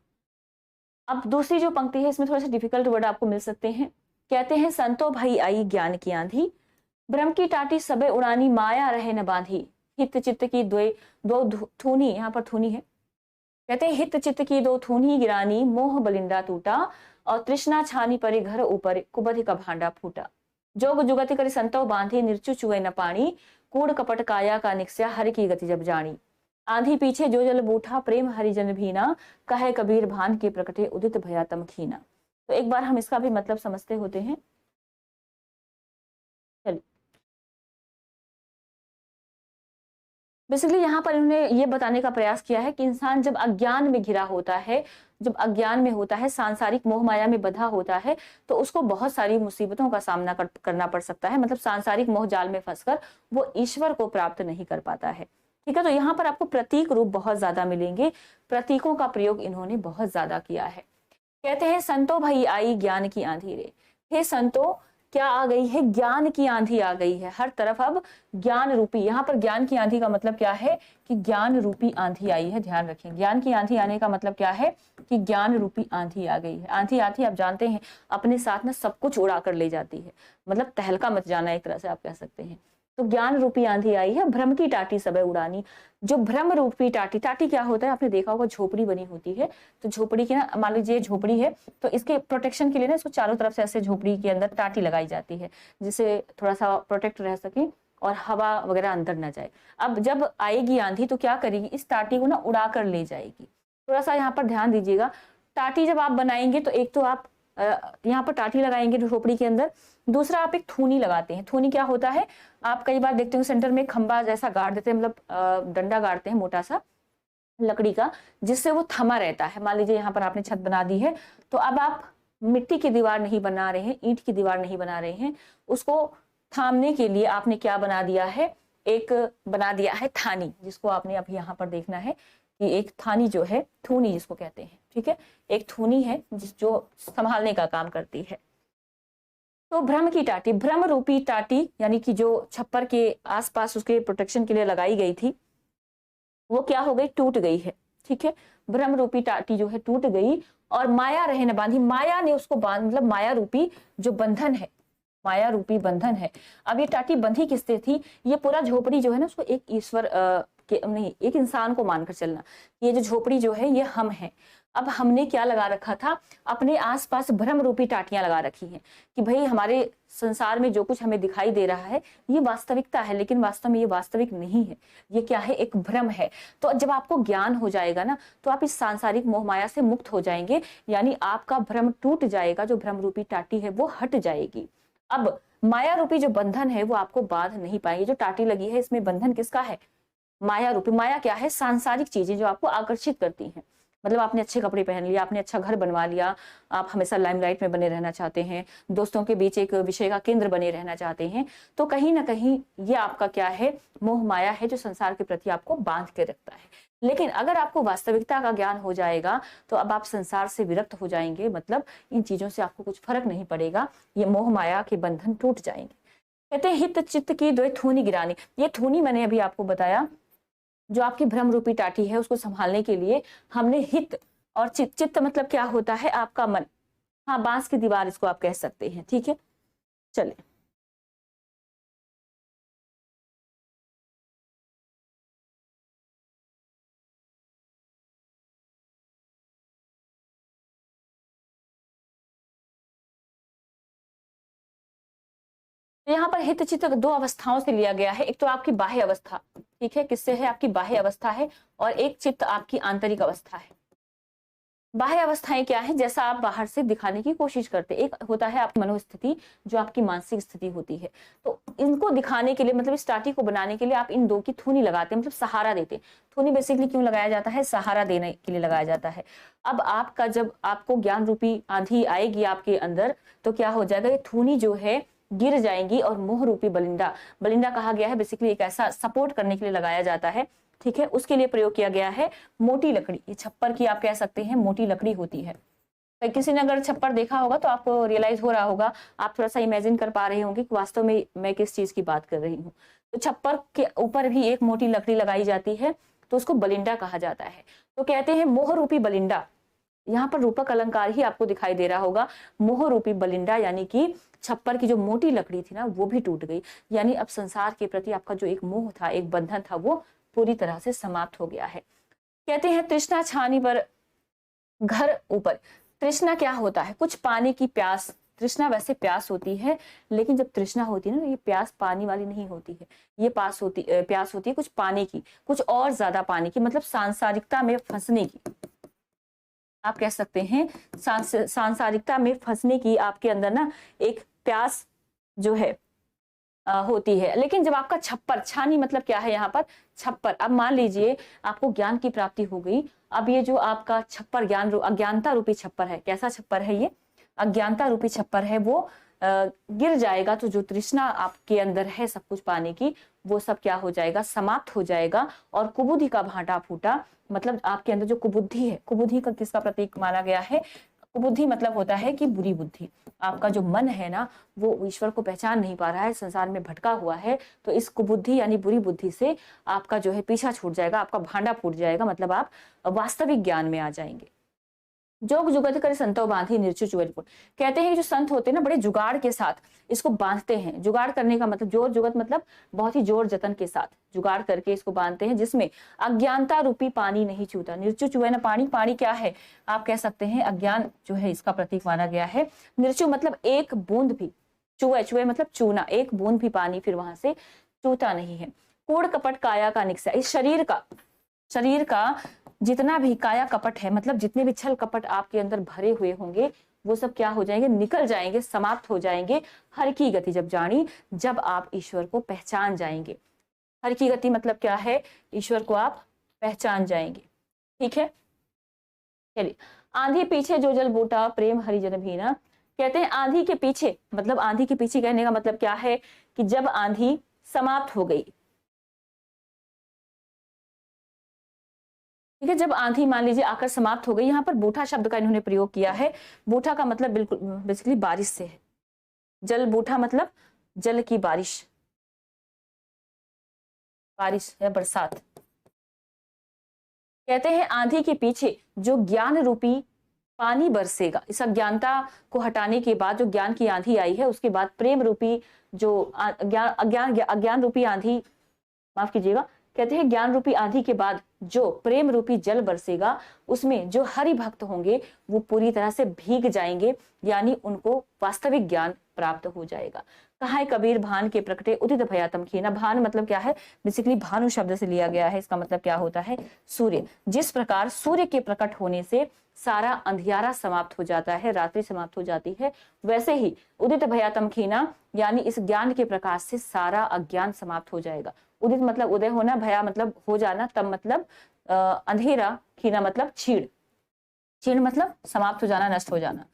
अब दूसरी जो पंक्ति है इसमें थोड़ा सा डिफिकल्ट वर्ड आपको मिल सकते हैं। कहते हैं संतो भई आई ज्ञान की आंधी, ब्रह्म की टाटी सबे उड़ानी, माया रहे न बांधी, हित चित्त की दो थूनी, यहाँ पर थूनी है। कहते हैं हित चित्त की दो थूनी गिरानी, मोह बलिंदा टूटा, और तृष्णा छानी परे घर ऊपर, कुबधि का भांडा फूटा। जोग जुगति कर संतो बांधी, निर्चु चुए न पानी, कूड़ कपट काया का निकस्या, हरि की गति जब जानी। आंधी पीछे जो जल बूठा, प्रेम हरिजन भीना, कहे कबीर भान के प्रकटे, उदित भया तम खीना। तो एक बार हम इसका भी मतलब समझते होते हैं। चलिए, बेसिकली यहाँ पर इन्होंने ये बताने का प्रयास किया है कि इंसान जब अज्ञान में घिरा होता है, जब अज्ञान में होता है, सांसारिक मोह माया में बंधा होता है, तो उसको बहुत सारी मुसीबतों का सामना करना पड़ सकता है। मतलब सांसारिक मोह जाल में फंसकर वो ईश्वर को प्राप्त नहीं कर पाता है। ठीक है, तो यहाँ पर आपको प्रतीक रूप बहुत ज्यादा मिलेंगे, प्रतीकों का प्रयोग इन्होंने बहुत ज्यादा किया है। कहते हैं संतो भई आई ज्ञान की आंधी रे, हे संतो क्या आ गई है, ज्ञान की आंधी आ गई है, हर तरफ अब ज्ञान रूपी, यहाँ पर ज्ञान की आंधी का मतलब क्या है कि ज्ञान रूपी आंधी आई है। ध्यान रखें, ज्ञान की आंधी आने का मतलब क्या है कि ज्ञान रूपी आंधी आ गई है। आंधी आती आप जानते हैं अपने साथ में सब कुछ उड़ा कर ले जाती है, मतलब तहलका मच जाना एक तरह से आप कह सकते हैं। तो ज्ञान रूपी आंधी आई है, भ्रम की टाटी सबे उड़ानी। जो भ्रम रूपी टाटी, टाटी क्या होता है आपने देखा होगा, झोपड़ी बनी होती है। तो झोपड़ी की ना, मान लीजिए झोपड़ी है तो इसके प्रोटेक्शन के लिए ना इसको चारों तरफ से ऐसे झोपड़ी के अंदर टाटी लगाई जाती है, जिससे थोड़ा सा प्रोटेक्ट रह सके और हवा वगैरह अंदर ना जाए। अब जब आएगी आंधी तो क्या करेगी, इस टाटी को ना उड़ा कर ले जाएगी। थोड़ा सा यहाँ पर ध्यान दीजिएगा। टाटी जब आप बनाएंगे तो एक तो आप यहाँ पर टाटी लगाएंगे झोपड़ी के अंदर, दूसरा आप एक थूनी लगाते हैं। थूनी क्या होता है, आप कई बार देखते हो सेंटर में खंबा जैसा गाड़ देते हैं, मतलब डंडा गाड़ते हैं मोटा सा लकड़ी का, जिससे वो थमा रहता है। मान लीजिए यहाँ पर आपने छत बना दी है, तो अब आप मिट्टी की दीवार नहीं बना रहे हैं, ईंट की दीवार नहीं बना रहे हैं, उसको थामने के लिए आपने क्या बना दिया है, एक बना दिया है थानी, जिसको आपने अभी यहाँ पर देखना है कि एक थानी जो है, थूनी जिसको कहते हैं। ठीक है, एक थूनी है जो संभालने का काम करती है। तो भ्रम की टाटी, भ्रम रूपी टाटी यानी कि जो छप्पर के आसपास उसके प्रोटेक्शन के लिए लगाई गई थी, वो क्या हो गई, टूट गई है। ठीक है, भ्रम रूपी टाटी जो है टूट गई, और माया रहे न बांधी, माया ने उसको बांध, मतलब माया रूपी जो बंधन है, माया रूपी बंधन है। अब ये टाटी बंधी किससे थी, ये पूरा झोपड़ी जो है ना उसको एक ईश्वर के नहीं, एक इंसान को मानकर चलना। ये जो झोपड़ी जो है ये हम हैं। अब हमने क्या लगा रखा था, अपने आसपास भ्रम रूपी टाटियां लगा रखी हैं कि भाई हमारे संसार में जो कुछ हमें दिखाई दे रहा है ये वास्तविकता है, लेकिन वास्तव में ये वास्तविक नहीं है, ये क्या है, एक भ्रम है। तो जब आपको ज्ञान हो जाएगा ना तो आप इस सांसारिक मोह माया से मुक्त हो जाएंगे, यानी आपका भ्रम टूट जाएगा, जो भ्रम रूपी टाटी है वो हट जाएगी। अब माया रूपी जो बंधन है वो आपको बांध नहीं पाएंगे। जो टाटी लगी है इसमें बंधन किसका है, माया रूपी। माया क्या है, सांसारिक चीजें जो आपको आकर्षित करती हैं। मतलब आपने अच्छे कपड़े पहन लिया, आपने अच्छा घर बनवा लिया, आप हमेशा लाइमलाइट में बने रहना चाहते हैं, दोस्तों के बीच एक विषय का केंद्र बने रहना चाहते हैं, तो कहीं ना कहीं ये आपका क्या है, मोह माया है, जो संसार के प्रति आपको बांध के रखता है। लेकिन अगर आपको वास्तविकता का ज्ञान हो जाएगा तो अब आप संसार से विरक्त हो जाएंगे, मतलब इन चीजों से आपको कुछ फर्क नहीं पड़ेगा, ये मोह माया के बंधन टूट जाएंगे। कहते हैं हित चित्त की दो थूनी गिरानी, ये थूनी मैंने अभी आपको बताया, जो आपकी भ्रम रूपी टाटी है उसको संभालने के लिए हमने हित और चित्त, चित्त मतलब क्या होता है, आपका मन, हाँ बांस की दीवार इसको आप कह सकते हैं। ठीक है, चलिए। तो यहाँ पर हित चित्त दो अवस्थाओं से लिया गया है। एक तो आपकी बाह्य अवस्था, ठीक है, किससे है, आपकी बाह्य अवस्था है, और एक चित्त आपकी आंतरिक अवस्था है। बाह्य अवस्थाएं क्या है, जैसा आप बाहर से दिखाने की कोशिश करते, एक होता है आपकी मनोस्थिति, जो आपकी मानसिक स्थिति होती है। तो इनको दिखाने के लिए, मतलब इस टाटी को बनाने के लिए आप इन दो की थूनी लगाते हैं, मतलब सहारा देते हैं। थूनी बेसिकली क्यों लगाया जाता है, सहारा देने के लिए लगाया जाता है। अब आपका जब आपको ज्ञान रूपी आंधी आएगी आपके अंदर, तो क्या हो जाएगा, ये थूनी जो है गिर जाएंगी, और मोह रूपी बलिंदा, बलिंदा कहा गया है बेसिकली एक ऐसा सपोर्ट करने के लिए लगाया जाता है, ठीक है, उसके लिए प्रयोग किया गया है मोटी लकड़ी। ये छप्पर की आप कह सकते हैं मोटी लकड़ी होती है। तो किसी ने अगर छप्पर देखा होगा तो आपको रियलाइज हो रहा होगा, आप थोड़ा सा इमेजिन कर पा रहे होंगे कि वास्तव में मैं किस चीज की बात कर रही हूँ। तो छप्पर के ऊपर भी एक मोटी लकड़ी लगाई जाती है, तो उसको बलिंडा कहा जाता है। तो कहते हैं मोह रूपी बलिंडा, यहाँ पर रूपक अलंकार ही आपको दिखाई दे रहा होगा, मोह रूपी बलिंडा, यानी कि छप्पर की जो मोटी लकड़ी थी ना वो भी टूट गई। यानी अब संसार के प्रति आपका जो एक मोह था, एक बंधन था, वो पूरी तरह से समाप्त हो गया है। कहते हैं तृष्णा छानी पर घर ऊपर। तृष्णा क्या होता है, कुछ पानी की प्यास। तृष्णा वैसे प्यास होती है, लेकिन जब तृष्णा होती है ना, ये प्यास पानी वाली नहीं होती है, ये प्यास होती है कुछ पानी की, कुछ और ज्यादा पानी की, मतलब सांसारिकता में फंसने की, आप कह सकते हैं सांसारिकता में फंसने की आपके अंदर ना एक प्यास जो है होती है। लेकिन जब आपका छप्पर, छानी मतलब क्या है यहाँ पर, छप्पर। अब मान लीजिए आपको ज्ञान की प्राप्ति हो गई, अब ये जो आपका छप्पर अज्ञानता रूपी छप्पर है, कैसा छप्पर है ये, अज्ञानता रूपी छप्पर है, वो गिर जाएगा, तो जो तृष्णा आपके अंदर है सब कुछ पाने की, वो सब क्या हो जाएगा, समाप्त हो जाएगा। और कुबुद्धि का भाटा फूटा, मतलब आपके अंदर जो कुबुद्धि है, कुबुद्धि का किसका प्रतीक माना गया है, कुबुद्धि मतलब होता है कि बुरी बुद्धि। आपका जो मन है ना, वो ईश्वर को पहचान नहीं पा रहा है, संसार में भटका हुआ है, तो इस कुबुद्धि यानी बुरी बुद्धि से आपका जो है पीछा छूट जाएगा, आपका भांडा फूट जाएगा, मतलब आप वास्तविक ज्ञान में आ जाएंगे। जोग जुगत कर संतो बांधी निर्चु चुवलपुर। कहते हैं कि जो संत होते हैं ना, बड़े जुगाड़ के साथ इसको बांधते हैं। जुगाड़ करने का मतलब, जोर जुगत मतलब बहुत ही जोर जतन के साथ जुगाड़ करके इसको बांधते हैं, जिसमें अज्ञानता रूपी पानी नहीं छूता। निर्चु चुवे ना पानी, पानी क्या है, आप कह सकते हैं अज्ञान जो है इसका प्रतीक माना गया है। निर्चु मतलब एक बूंद भी, चुवे, चुवे मतलब चूना, एक बूंद भी पानी फिर वहां से चूता नहीं है। कूड़ कपट काया का निक्सा, इस शरीर का जितना भी काया कपट है, मतलब जितने भी छल कपट आपके अंदर भरे हुए होंगे, वो सब क्या हो जाएंगे, निकल जाएंगे, समाप्त हो जाएंगे। हर की गति जब जानी, जब आप ईश्वर को पहचान जाएंगे। हर की गति मतलब क्या है, ईश्वर को आप पहचान जाएंगे, ठीक है। चलिए, आंधी पीछे जो जल बूटा प्रेम हरिजन भीना। कहते हैं आंधी के पीछे, मतलब आंधी के पीछे कहने का मतलब क्या है कि जब आंधी समाप्त हो गई, ठीक है, जब आंधी मान लीजिए आकर समाप्त हो गई। यहाँ पर बूठा शब्द का इन्होंने प्रयोग किया है। बूठा का मतलब बिल्कुल बेसिकली बारिश से है। जल बूठा मतलब जल की बारिश, बारिश या बरसात। कहते हैं आंधी के पीछे जो ज्ञान रूपी पानी बरसेगा। इस अज्ञानता को हटाने के बाद जो ज्ञान की आंधी आई है, उसके बाद प्रेम रूपी जो अज्ञान रूपी आंधी, माफ कीजिएगा, कहते हैं ज्ञान रूपी आंधी के बाद जो प्रेम रूपी जल बरसेगा, उसमें जो हरि भक्त होंगे वो पूरी तरह से भीग जाएंगे, यानी उनको वास्तविक ज्ञान प्राप्त हो जाएगा। कहा है कबीर भान के प्रकटे उदित भयातम खीना। भान मतलब क्या है, बेसिकली भानु शब्द से लिया गया है, इसका मतलब क्या होता है, सूर्य। जिस प्रकार सूर्य के प्रकट होने से सारा अंधियारा समाप्त हो जाता है, रात्रि समाप्त हो जाती है, वैसे ही उदित भयातम खीना, यानी इस ज्ञान के प्रकाश से सारा अज्ञान समाप्त हो जाएगा। उदित मतलब उदय होना, भया मतलब हो जाना, तब मतलब अंधेरा, खीना मतलब छीड़, छीड़ मतलब समाप्त हो जाना, नष्ट हो जाना।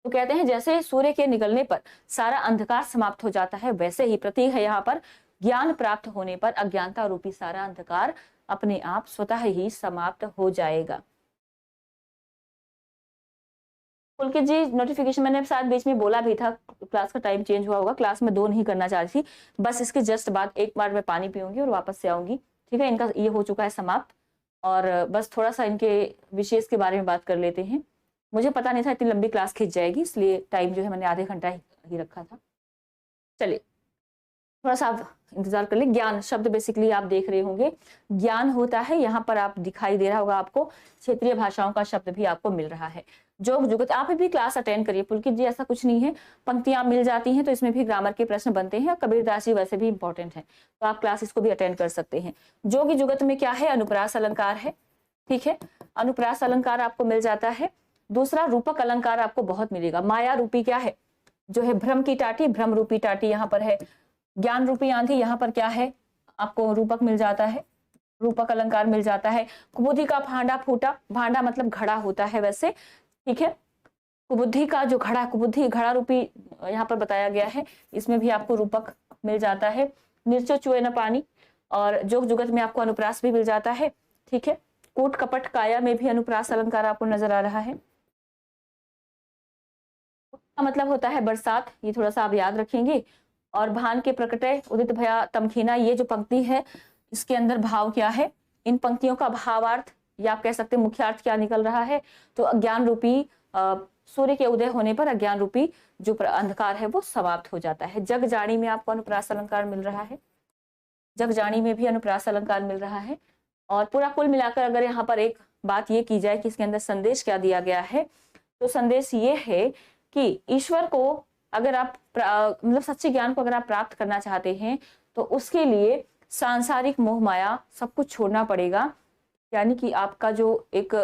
तो कहते हैं जैसे सूर्य के निकलने पर सारा अंधकार समाप्त हो जाता है, वैसे ही प्रतीक है यहाँ पर ज्ञान प्राप्त होने पर अज्ञानता रूपी सारा अंधकार अपने आप स्वतः ही समाप्त हो जाएगा। पुलकित जी, नोटिफिकेशन मैंने शायद बीच में बोला भी था, क्लास का टाइम चेंज हुआ होगा, क्लास में 2 नहीं करना चाह रही थी, बस इसके जस्ट बाद एक बार मैं पानी पीऊंगी और वापस से आऊंगी, ठीक है। इनका ये हो चुका है समाप्त, और बस थोड़ा सा इनके विशेष के बारे में बात कर लेते हैं। मुझे पता नहीं था इतनी लंबी क्लास खिंच जाएगी, इसलिए टाइम जो है मैंने आधे घंटा ही रखा था। चलिए थोड़ा सा आप इंतजार कर ले। ज्ञान शब्द बेसिकली आप देख रहे होंगे, ज्ञान होता है, यहाँ पर आप दिखाई दे रहा होगा आपको, क्षेत्रीय भाषाओं का शब्द भी आपको मिल रहा है। जोग जुगत, आप भी क्लास अटेंड करिए पुलकित जी, ऐसा कुछ नहीं है, पंक्तियां मिल जाती हैं तो इसमें भी ग्रामर के प्रश्न बनते हैं, कबीरदास जी वैसे भी इंपॉर्टेंट है, तो आप क्लास इसको भी अटेंड कर सकते हैं। जोगी जुगत में क्या है, अनुप्रास अलंकार है, ठीक है, अनुप्रास अलंकार आपको मिल जाता है। दूसरा रूपक अलंकार आपको बहुत मिलेगा। माया रूपी क्या है, जो है भ्रम की टाटी, भ्रम रूपी टाटी यहाँ पर है। ज्ञान रूपी आंधी, यहाँ पर क्या है, आपको रूपक मिल जाता है, रूपक अलंकार मिल जाता है। कुबुद्धि का भांडा फूटा, भांडा मतलब घड़ा होता है वैसे, ठीक है, कुबुद्धि का जो घड़ा, कुबुद्धि घड़ा रूपी यहाँ पर बताया गया है, इसमें भी आपको रूपक मिल जाता है। निर्चो चुए न पानी, और जोग जुगत में आपको अनुप्रास भी मिल जाता है, ठीक है। कूट कपट काया में भी अनुप्रास अलंकार आपको नजर आ रहा है। का मतलब होता है बरसात, ये थोड़ा सा आप याद रखेंगे। और भान के प्रकटे उदित भया तमखीना, ये जो पंक्ति है इसके अंदर भाव क्या है, इन पंक्तियों का भावार्थ या आप कह सकते हैं मुख्यार्थ क्या निकल रहा है, तो अज्ञान रूपी सूर्य के उदय होने पर अज्ञान रूपी जो अंधकार है वो समाप्त हो जाता है। जग जानी में आपको अनुप्रास अलंकार मिल रहा है, जग जानी में भी अनुप्रास अलंकार मिल रहा है। और पूरा कुल मिलाकर अगर यहाँ पर एक बात ये की जाए कि इसके अंदर संदेश क्या दिया गया है, तो संदेश ये है कि ईश्वर को अगर आप मतलब सच्चे ज्ञान को अगर आप प्राप्त करना चाहते हैं तो उसके लिए सांसारिक मोह माया सब कुछ छोड़ना पड़ेगा। यानी कि आपका जो एक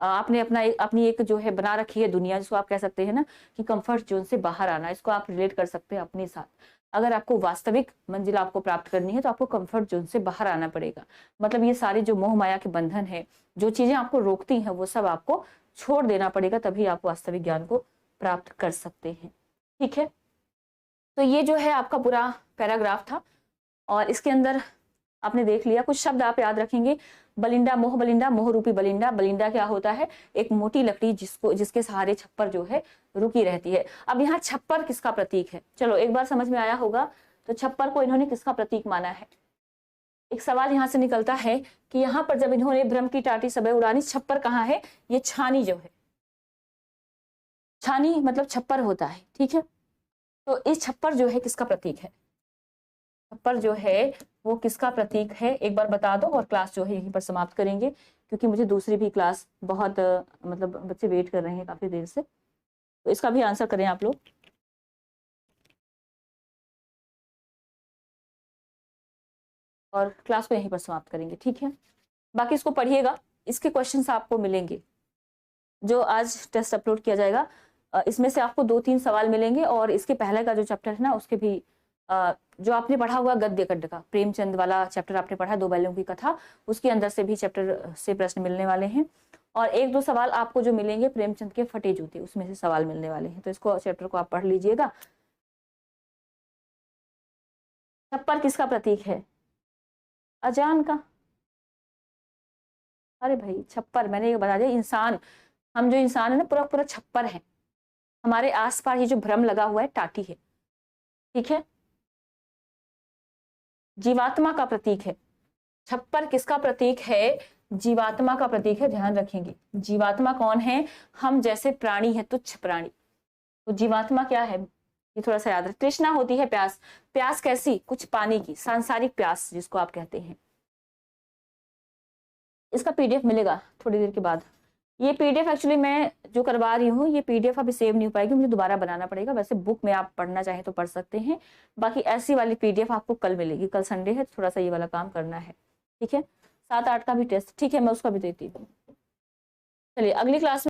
आपने अपनी एक जो है बना रखी है दुनिया, जिसको आप कह सकते हैं ना कि कंफर्ट जोन से बाहर आना, इसको आप रिलेट कर सकते हैं अपने साथ। अगर आपको वास्तविक मंजिल आपको प्राप्त करनी है तो आपको कंफर्ट जोन से बाहर आना पड़ेगा। मतलब ये सारे जो मोह माया के बंधन है, जो चीजें आपको रोकती हैं, वो सब आपको छोड़ देना पड़ेगा, तभी आप वास्तविक ज्ञान को प्राप्त कर सकते हैं, ठीक है। तो ये जो है आपका पूरा पैराग्राफ था, और इसके अंदर आपने देख लिया। कुछ शब्द आप याद रखेंगे, बलिंडा, मोह रूपी बलिंडा। बलिंडा क्या होता है, एक मोटी लकड़ी जिसके सहारे छप्पर जो है रुकी रहती है। अब यहाँ छप्पर किसका प्रतीक है, चलो एक बार समझ में आया होगा, तो छप्पर को इन्होंने किसका प्रतीक माना है। एक सवाल यहाँ से निकलता है कि यहाँ पर जब इन्होंने भ्रम की टाटी सबे उड़ानी, छप्पर कहाँ है, ये छानी जो है, छानी मतलब छप्पर होता है, ठीक है। तो इस छप्पर जो है किसका प्रतीक है, छप्पर जो है वो किसका प्रतीक है, एक बार बता दो, और क्लास जो है यहीं पर समाप्त करेंगे, क्योंकि मुझे दूसरी भी क्लास बहुत मतलब बच्चे वेट कर रहे हैं काफी देर से, तो इसका भी आंसर करें आप लोग। और क्लास को यहीं पर समाप्त करेंगे, ठीक है। बाकी इसको पढ़िएगा, इसके क्वेश्चंस आपको मिलेंगे जो आज टेस्ट अपलोड किया जाएगा। इसमें से आपको 2-3 सवाल मिलेंगे, और इसके पहले का जो चैप्टर है ना उसके भी जो आपने पढ़ा हुआ गद्य खंड का, प्रेमचंद वाला चैप्टर आपने पढ़ा, 2 बैलों की कथा, उसके अंदर से भी चैप्टर से प्रश्न मिलने वाले हैं। और 1-2 सवाल आपको जो मिलेंगे प्रेमचंद के फटे जूते, उसमें से सवाल मिलने वाले हैं, तो इसको चैप्टर को आप पढ़ लीजिएगा। छप्पर किसका प्रतीक है, अजान का। अरे भाई छप्पर मैंने ये बता दिया, इंसान, हम जो इंसान है ना पूरा पूरा छप्पर है, हमारे आसपास ये जो भ्रम लगा हुआ है टाटी है, ठीक है। जीवात्मा का प्रतीक है, छप्पर किसका प्रतीक है, जीवात्मा का प्रतीक है, ध्यान रखेंगे। जीवात्मा कौन है, हम जैसे प्राणी है, तुच्छ प्राणी, तो जीवात्मा क्या है, ये थोड़ा सा याद रख। तृष्णा होती है प्यास, प्यास कैसी, कुछ पानी की, सांसारिक प्यास जिसको आप कहते हैं। इसका पीडीएफ मिलेगा थोड़ी देर के बाद। ये पीडीएफ एक्चुअली मैं जो करवा रही हूँ, ये पीडीएफ अभी सेव नहीं हो पाएगी, मुझे दोबारा बनाना पड़ेगा। वैसे बुक में आप पढ़ना चाहें तो पढ़ सकते हैं, बाकी ऐसी वाली पीडीएफ आपको कल मिलेगी, कल संडे है, थोड़ा सा ये वाला काम करना है, ठीक है। 7-8 का भी टेस्ट, ठीक है, मैं उसका भी देती हूँ। चलिए अगली क्लास में